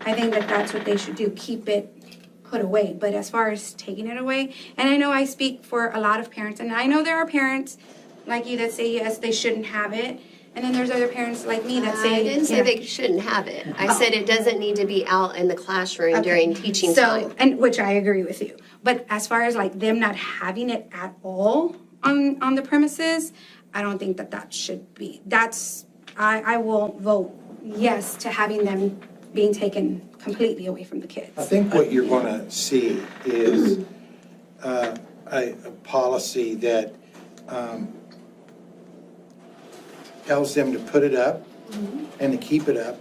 I think that that's what they should do, keep it put away. But as far as taking it away, and I know I speak for a lot of parents, and I know there are parents like you that say, yes, they shouldn't have it, And then there's other parents like me that say. I didn't say yeah. they shouldn't have it. I said it doesn't need to be out in the classroom Okay. during teaching So, time. and which I agree with you. But as far as like them not having it at all on the premises, I don't think that should be. I will vote yes to having them being taken completely away from the kids. I think what you're going to see is a policy that tells them to put it up and to keep it up.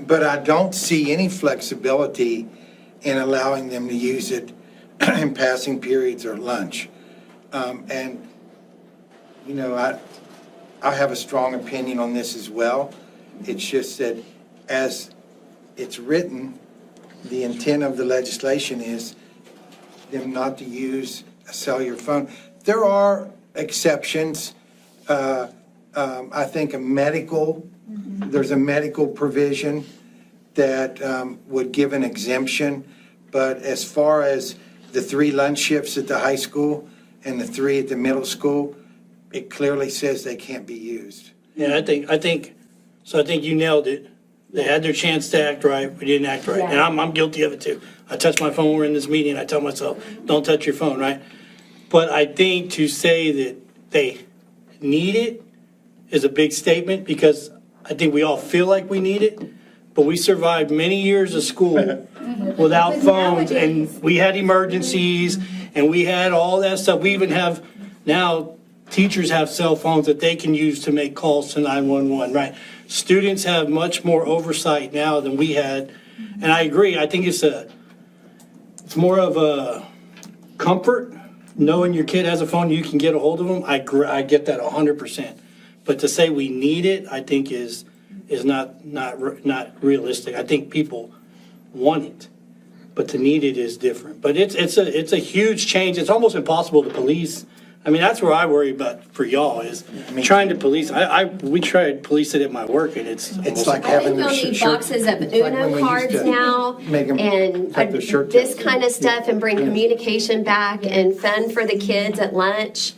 But I don't see any flexibility in allowing them to use it in passing periods or lunch. And, you know, I have a strong opinion on this as well. It's just that as it's written, the intent of the legislation is them not to use a cellular phone. There are exceptions. I think there's a medical provision that would give an exemption. But as far as the 3 lunch shifts at the high school and the 3 at the middle school, it clearly says they can't be used. Yeah, I think you nailed it. They had their chance to act right, we didn't act right. And I'm guilty of it too. I touch my phone, we're in this meeting, I tell myself, don't touch your phone, right? But I think to say that they need it is a big statement, because I think we all feel like we need it, but we survived many years of school without But phones, nowadays- and we had emergencies, and we had all that stuff. We even have, now, teachers have cell phones that they can use to make calls to 911, right? Students have much more oversight now than we had, and I agree, I think it's more of a comfort, knowing your kid has a phone, you can get a hold of them. I get that 100%. But to say we need it, I think is not realistic. I think people want it, but to need it is different. But it's a huge change. It's almost impossible to police. I mean, that's where I worry about for y'all is trying to police. We tried to police it at my work, and it's like I having think their you'll need shirt. boxes of It's like when we Uno used cards to now make 'em and cut their shirt this tails. kind of stuff, and bring communication back and fun for the kids at lunch.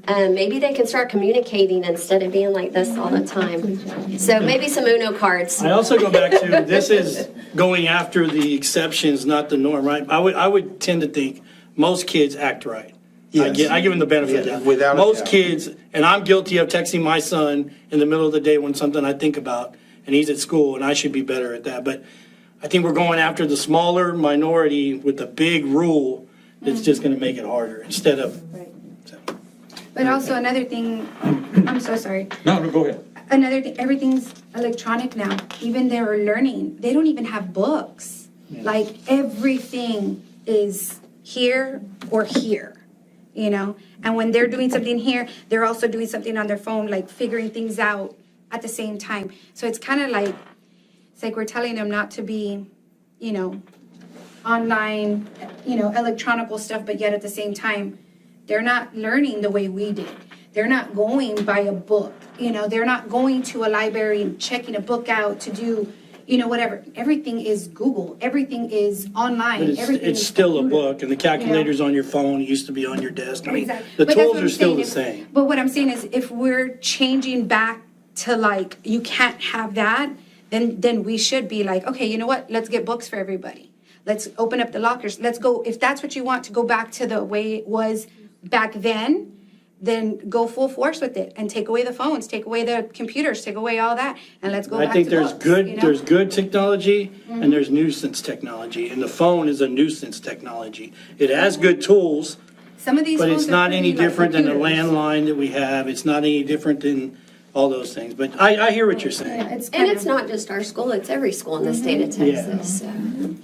Maybe they can start communicating instead of being like this all the time. So maybe some Uno cards. I also go back to, this is going after the exceptions, not the norm, right? I would tend to think most kids act right. I give them the benefit Yeah, of without that. a Most doubt. kids, and I'm guilty of texting my son in the middle of the day when something I think about, and he's at school, and I should be better at that. But I think we're going after the smaller minority with a big rule that's just gonna make it harder instead of. But also another thing, I'm so sorry. No, go ahead. Another thing, everything's electronic now. Even their learning, they don't even have books. Like everything is here or here, you know? And when they're doing something here, they're also doing something on their phone, like figuring things out at the same time. So it's kind of like, it's like we're telling them not to be, you know, online, you know, electronical stuff, but yet at the same time, they're not learning the way we did. They're not going by a book, you know, they're not going to a library and checking a book out to do, you know, whatever. Everything is Google, everything is online, But everything it's is still a computer. book, and the calculator's on your phone, it used to be on your desk. I mean, Exactly. the But that's tools what are I'm still the saying. same. But what I'm saying is, if we're changing back to like, you can't have that, then we should be like, okay, you know what, let's get books for everybody. Let's open up the lockers, let's go, if that's what you want, to go back to the way it was back then go full force with it and take away the phones, take away the computers, take away all that, and let's go I back to think there's books, good, you know? there's good technology and there's nuisance technology, and the phone is a nuisance technology. It has good tools, Some of these but phones it's are not pretty any like different than the computers. landline that we have. It's not any different than all those things. But I hear what you're Yeah, saying. it's And kind it's of, not just our school, it's every school in the state of Yeah. Texas. So.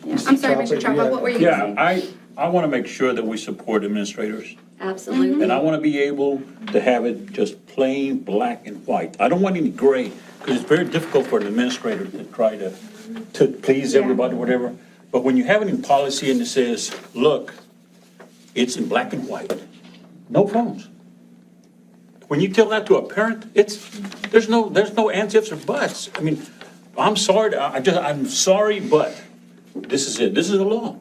yeah. I'm sorry, Mr. Chapa, what were you gonna Yeah, say? I want to make sure that we support administrators. Absolutely. And I want to be able to have it just plain black and white. I don't want any gray, because it's very difficult for an administrator to try to please Yeah. everybody, whatever. But when you have it in policy and it says, look, it's in black and white, no phones. When you tell that to a parent, there's no ands, ifs, or buts. I mean, I'm sorry, I'm sorry, but this is it. This is the law.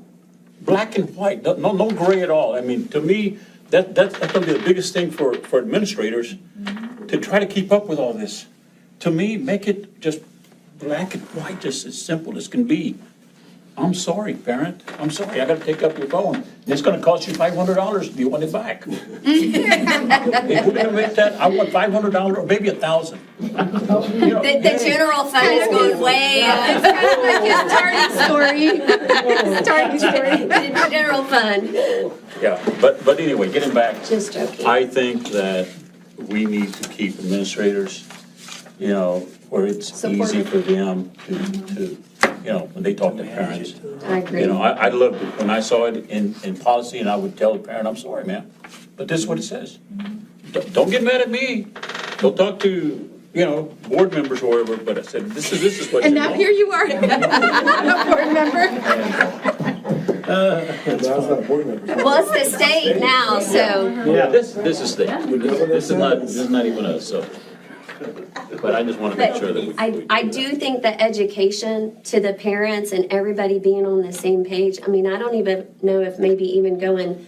Black and white, no gray at all. I mean, to me, that's going to be the biggest thing for administrators, to to try to keep up with all this. To me, make it just black and white, just as simple as can be. I'm sorry, parent. I'm sorry. I gotta take up your phone. It's gonna cost you $500 if you want it back. If we're gonna make that, I want $500 or maybe $1,000. The general fund is going way up. Starting story. The general fund. Yeah, but anyway, getting back. Just joking. I think that we need to keep administrators, where it's easy Supportive. for them to, when they talk to parents. I agree. I loved it when I saw it in policy, and I would tell the parent, I'm sorry, man, but this is what it says. Don't get mad at me. Don't talk to, board members or whatever, but I said, this is what. And now here you are, a board member. That's not a board member. Well, it's the state now, so. Yeah, this is state. This is not even us, so. But I just want to make sure that we. I do think that education to the parents and everybody being on the same page, I mean, I don't even know if maybe even going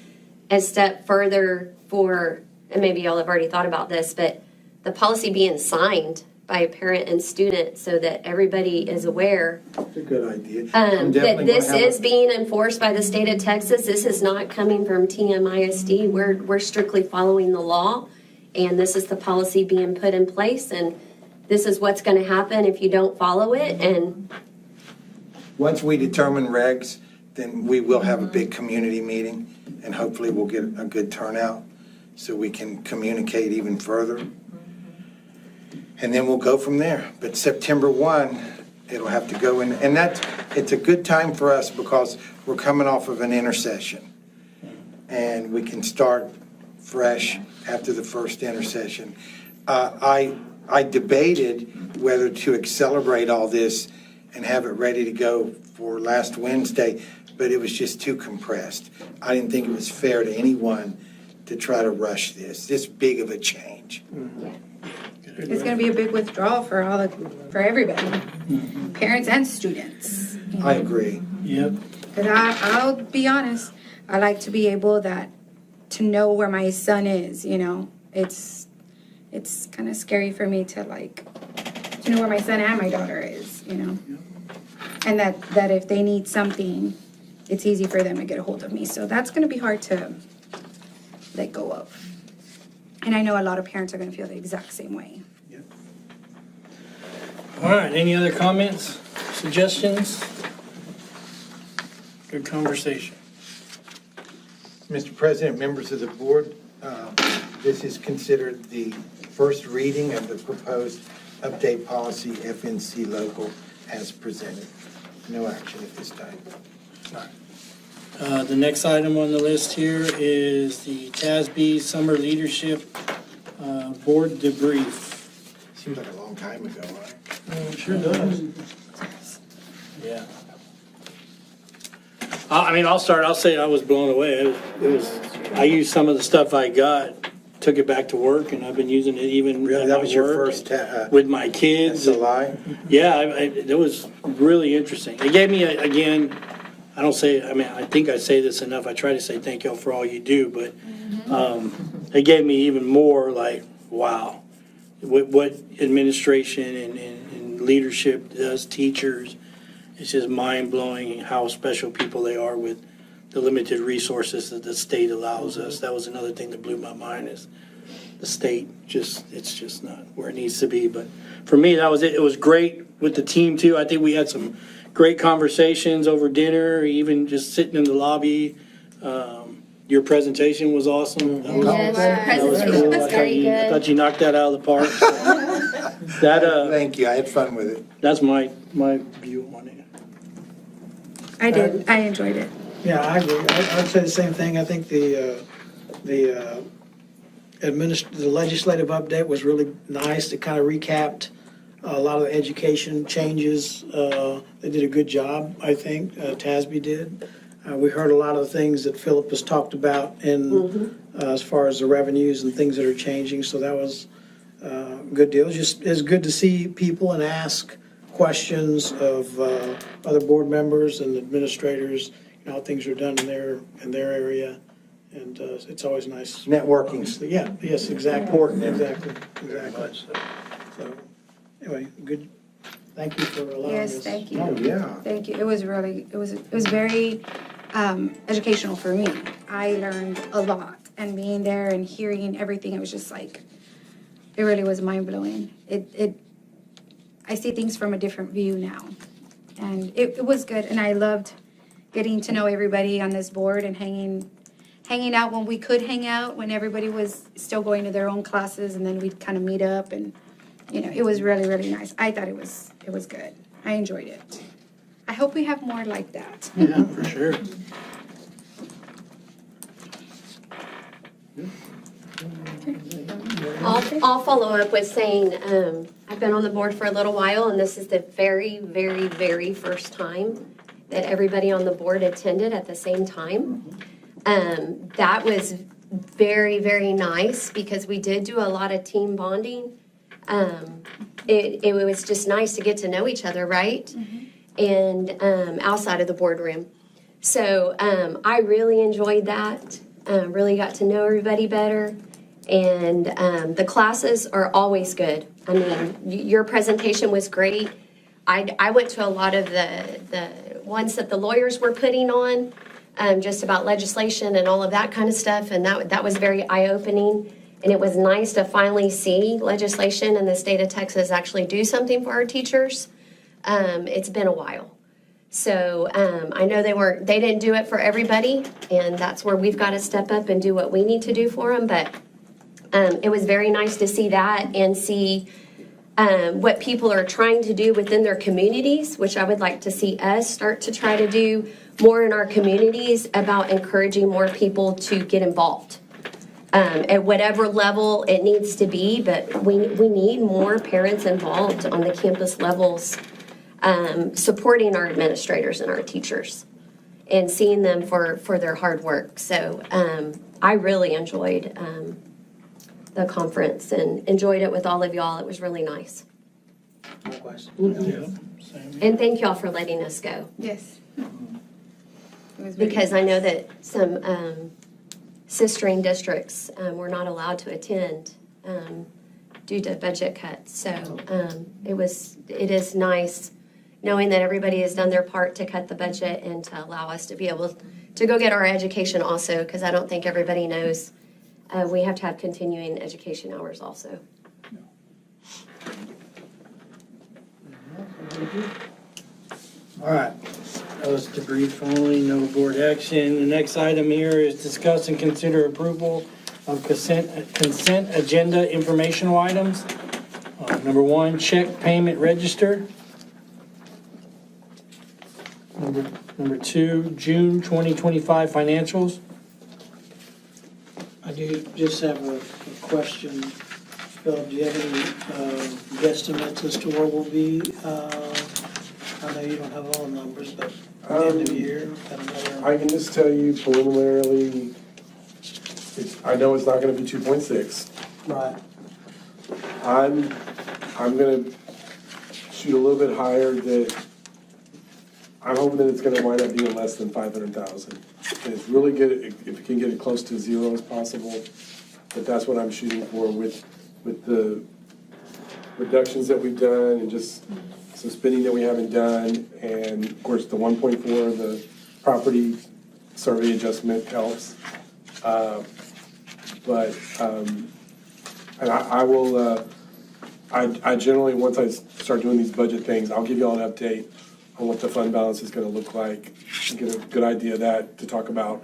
a step further for, and maybe y'all have already thought about this, but the policy being signed by a parent and student so that everybody is aware That's a good idea. that this is being enforced by the state of Texas. This is not coming from TMISD. We're strictly following the law, and this is the policy being put in place, and this is what's going to happen if you don't follow it. And Once we determine regs, then we will have a big community meeting, and hopefully we'll get a good turnout so we can communicate even further. And then we'll go from there. But September 1, it'll have to go in, and it's a good time for us because we're coming off of an intercession. And we can start fresh after the first intercession. I debated whether to accelerate all this and have it ready to go for last Wednesday, but it was just too compressed. I didn't think it was fair to anyone to try to rush this big of a change. It's gonna be a big withdrawal for everybody, parents and students. I agree. Yep. Cause I'll be honest, I like to be able to know where my son is, It's kind of scary for me to know where my son and my daughter is, And that if they need something, it's easy for them to get a hold of me. So that's gonna be hard to let go of. And I know a lot of parents are gonna feel the exact same way. All right, any other comments, suggestions? Good conversation. Mr. President, members of the board, this is considered the first reading of the proposed update policy FNC local as presented. No action at this time. The next item on the list here is the TASB Summer Leadership Board Debrief. Seems like a long time ago, right? Sure does. Yeah. I'll start. I'll say I was blown away. I used some of the stuff I got, took it back to work, and I've been using it even Really, at that my was your work, first with my kids. SLI? Yeah, it was really interesting. It gave me, again, I think I say this enough. I try to say thank y'all for all you do, but it gave me even more wow, what administration and leadership does, teachers. It's just mind-blowing how special people they are with the limited resources that the state allows us. That was another thing that blew my mind is the state it's just not where it needs to be. But for me, that was it. It was great with the team too. I think we had some great conversations over dinner, even just sitting in the lobby. Your presentation was awesome. That was, yes, that was presentation cool. was I very good. thought you knocked that out of the park. So Thank you, I had fun with it. that's my view on it. I did, I enjoyed it. Yeah, I agree. I'd say the same thing. I think the legislative update was really nice. It kind of recapped a lot of the education changes. They did a good job, I think. TASB did. We heard a lot of the things that Philip has talked about as far as the revenues and things that are changing. So that was a good deal. It's good to see people and ask questions of other board members and administrators, how things are done in their area. and it's always nice. Networking. Obviously, yeah, yes, exactly. Important. Exactly. So, anyway, good, thank you for allowing us. Yes, thank you. Oh, yeah. Thank you. It was really, it was very educational for me. I learned a lot, and being there and hearing everything, it was just like, it really was mind blowing. I see things from a different view now, and it was good, and I loved getting to know everybody on this board and hanging out when we could hang out, when everybody was still going to their own classes, and then we'd kind of meet up, and it was really, really nice. I thought it was good. I enjoyed it. I hope we have more like that. Yeah, for sure. I'll follow up with saying, I've been on the board for a little while, and this is the very, very, very first time that everybody on the board attended at the same time. That was very, very nice because we did do a lot of team bonding. It was just nice to get to know each other, right? And outside of the boardroom. So I really enjoyed that, really got to know everybody better. And the classes are always good. I mean, your presentation was great. I went to a lot of the ones that the lawyers were putting on, just about legislation and all of that kind of stuff, and that was very eye-opening. And it was nice to finally see legislation in the state of Texas actually do something for our teachers. It's been a while. So I know they didn't do it for everybody, and that's where we've got to step up and do what we need to do for them. But it was very nice to see that and see what people are trying to do within their communities, which I would like to see us start to try to do more in our communities about encouraging more people to get involved at whatever level it needs to be. But we need more parents involved on the campus levels, supporting our administrators and our teachers and seeing them for their hard work. So I really enjoyed the conference and enjoyed it with all of y'all. It was really nice. Likewise. And thank y'all for letting us go, Yes. It was very because I know that some sistering districts were not allowed to attend due to budget cuts. So it is nice knowing that everybody has done their part to cut the budget and to allow us to be able to go get our education also, because I don't think everybody knows we have to have continuing education hours also. All right, that was debrief only, no board action. The next item here is discuss and consider approval of consent agenda informational items. Number one, check payment register. Number two, June 2025 financials. I do just have a question. Phil, do you have any guesstimates as to where we'll be? I know you don't have all the numbers, but at the end of the year, kind of another. I can just tell you preliminarily, I know it's not gonna be 2.6. Right. I'm gonna shoot a little bit higher that, I'm hoping that it's gonna wind up being less than 500,000. And it's really good if you can get it close to zero as possible, but that's what I'm shooting for with the reductions that we've done and just some spending that we haven't done. And of course, the 1.4, the property survey adjustment helps. And I will, I generally, once I start doing these budget things, I'll give you all an update on what the fund balance is gonna look like, get a good idea of that to talk about.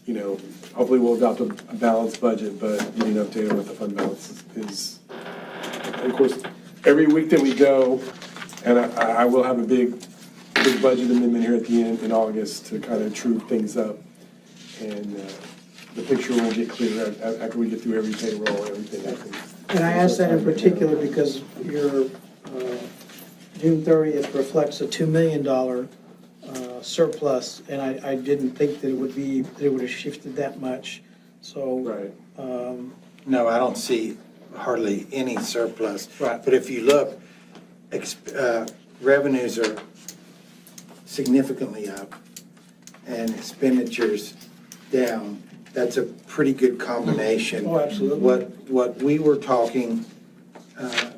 You know, hopefully we'll adopt a balanced budget, but give you an update on what the fund balance is. And of course, every week that we go, and I will have a big budget amendment here at the end in August to kind of true things up. And the picture will get clearer after we get through every payroll, everything. And I asked that in particular because your June 30th reflects a $2 million surplus, and I didn't think that it would have shifted that much. So. Right. No, I don't see hardly any surplus. Right. But if you look, revenues are significantly up and expenditures down. that's a pretty good combination. Oh, absolutely. What we were talking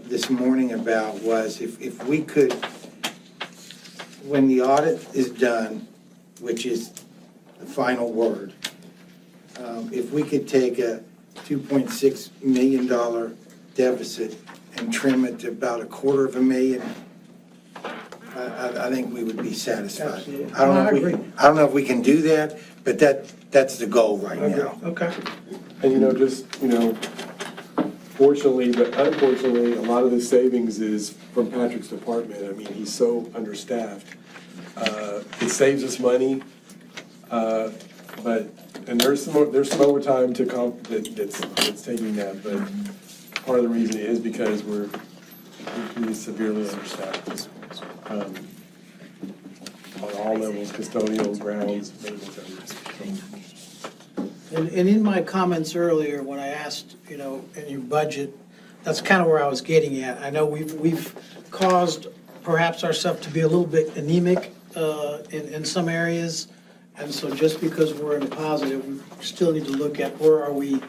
this morning about was if we could, when the audit is done, which is the final word, if we could take a $2.6 million deficit and trim it to about $250,000, I think we would be satisfied. Absolutely. I don't know I if agree. I don't know if we can do that, but that's the goal right now. Okay. And fortunately, but unfortunately, a lot of the savings is from Patrick's department. I mean, he's so understaffed. It saves us money, and there's some overtime that's taking that, but part of the reason is because he's severely understaffed. On all levels, custodial, grounds, maintenance, everything. And in my comments earlier, when I asked, in your budget, that's kind of where I was getting at. I know we've caused perhaps ourselves to be a little bit anemic in some areas. And so just because we're in a positive, we still need to look at where are we,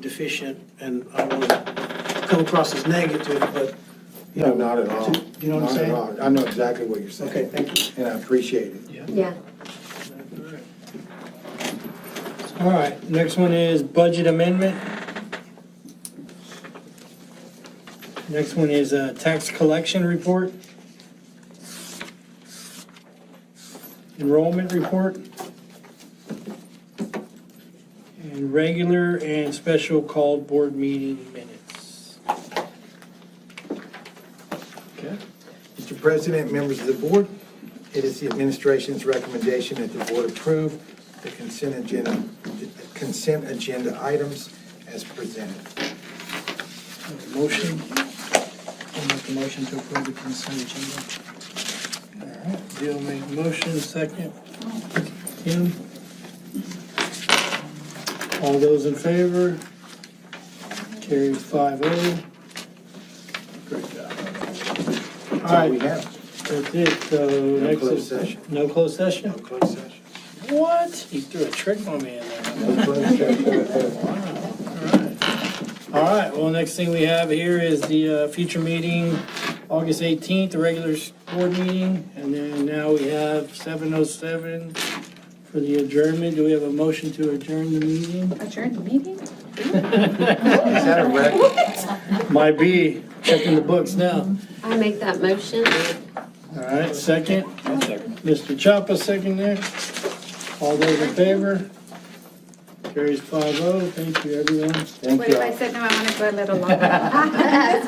deficient. And I don't want to come across as negative, but, No, not at all. You know what I'm Not at saying? all. I know exactly what you're saying. Okay, thank you. And I appreciate it. Yeah. All right, next one is budget amendment. Next one is tax collection report. Enrollment report. And regular and special called board meeting minutes. Okay. Mr. President, members of the board, it is the administration's recommendation that the board approve the consent agenda items as presented. Motion. I'll make a motion to approve the consent agenda. All right, Bill make a motion, second. Kim? All those in favor? Carried 5-0. Great job. All That's all we right, have. that's it. So next closed is. session. No closed session? No closed session. What? He threw a trick on me in there. No closed session. All right, well, next thing we have here is the future meeting, August 18th, the regular board meeting. And then now we have 7:07 for the adjournment. Do we have a motion to adjourn the meeting? Adjourn the meeting? Is that a record? Might be, checking the books now. I make that motion. All right, second. Mr. Chapa, second there. All those in favor? Carries 5-0. Thank you, everyone. Thank What you. if I said no, I want to go a little longer?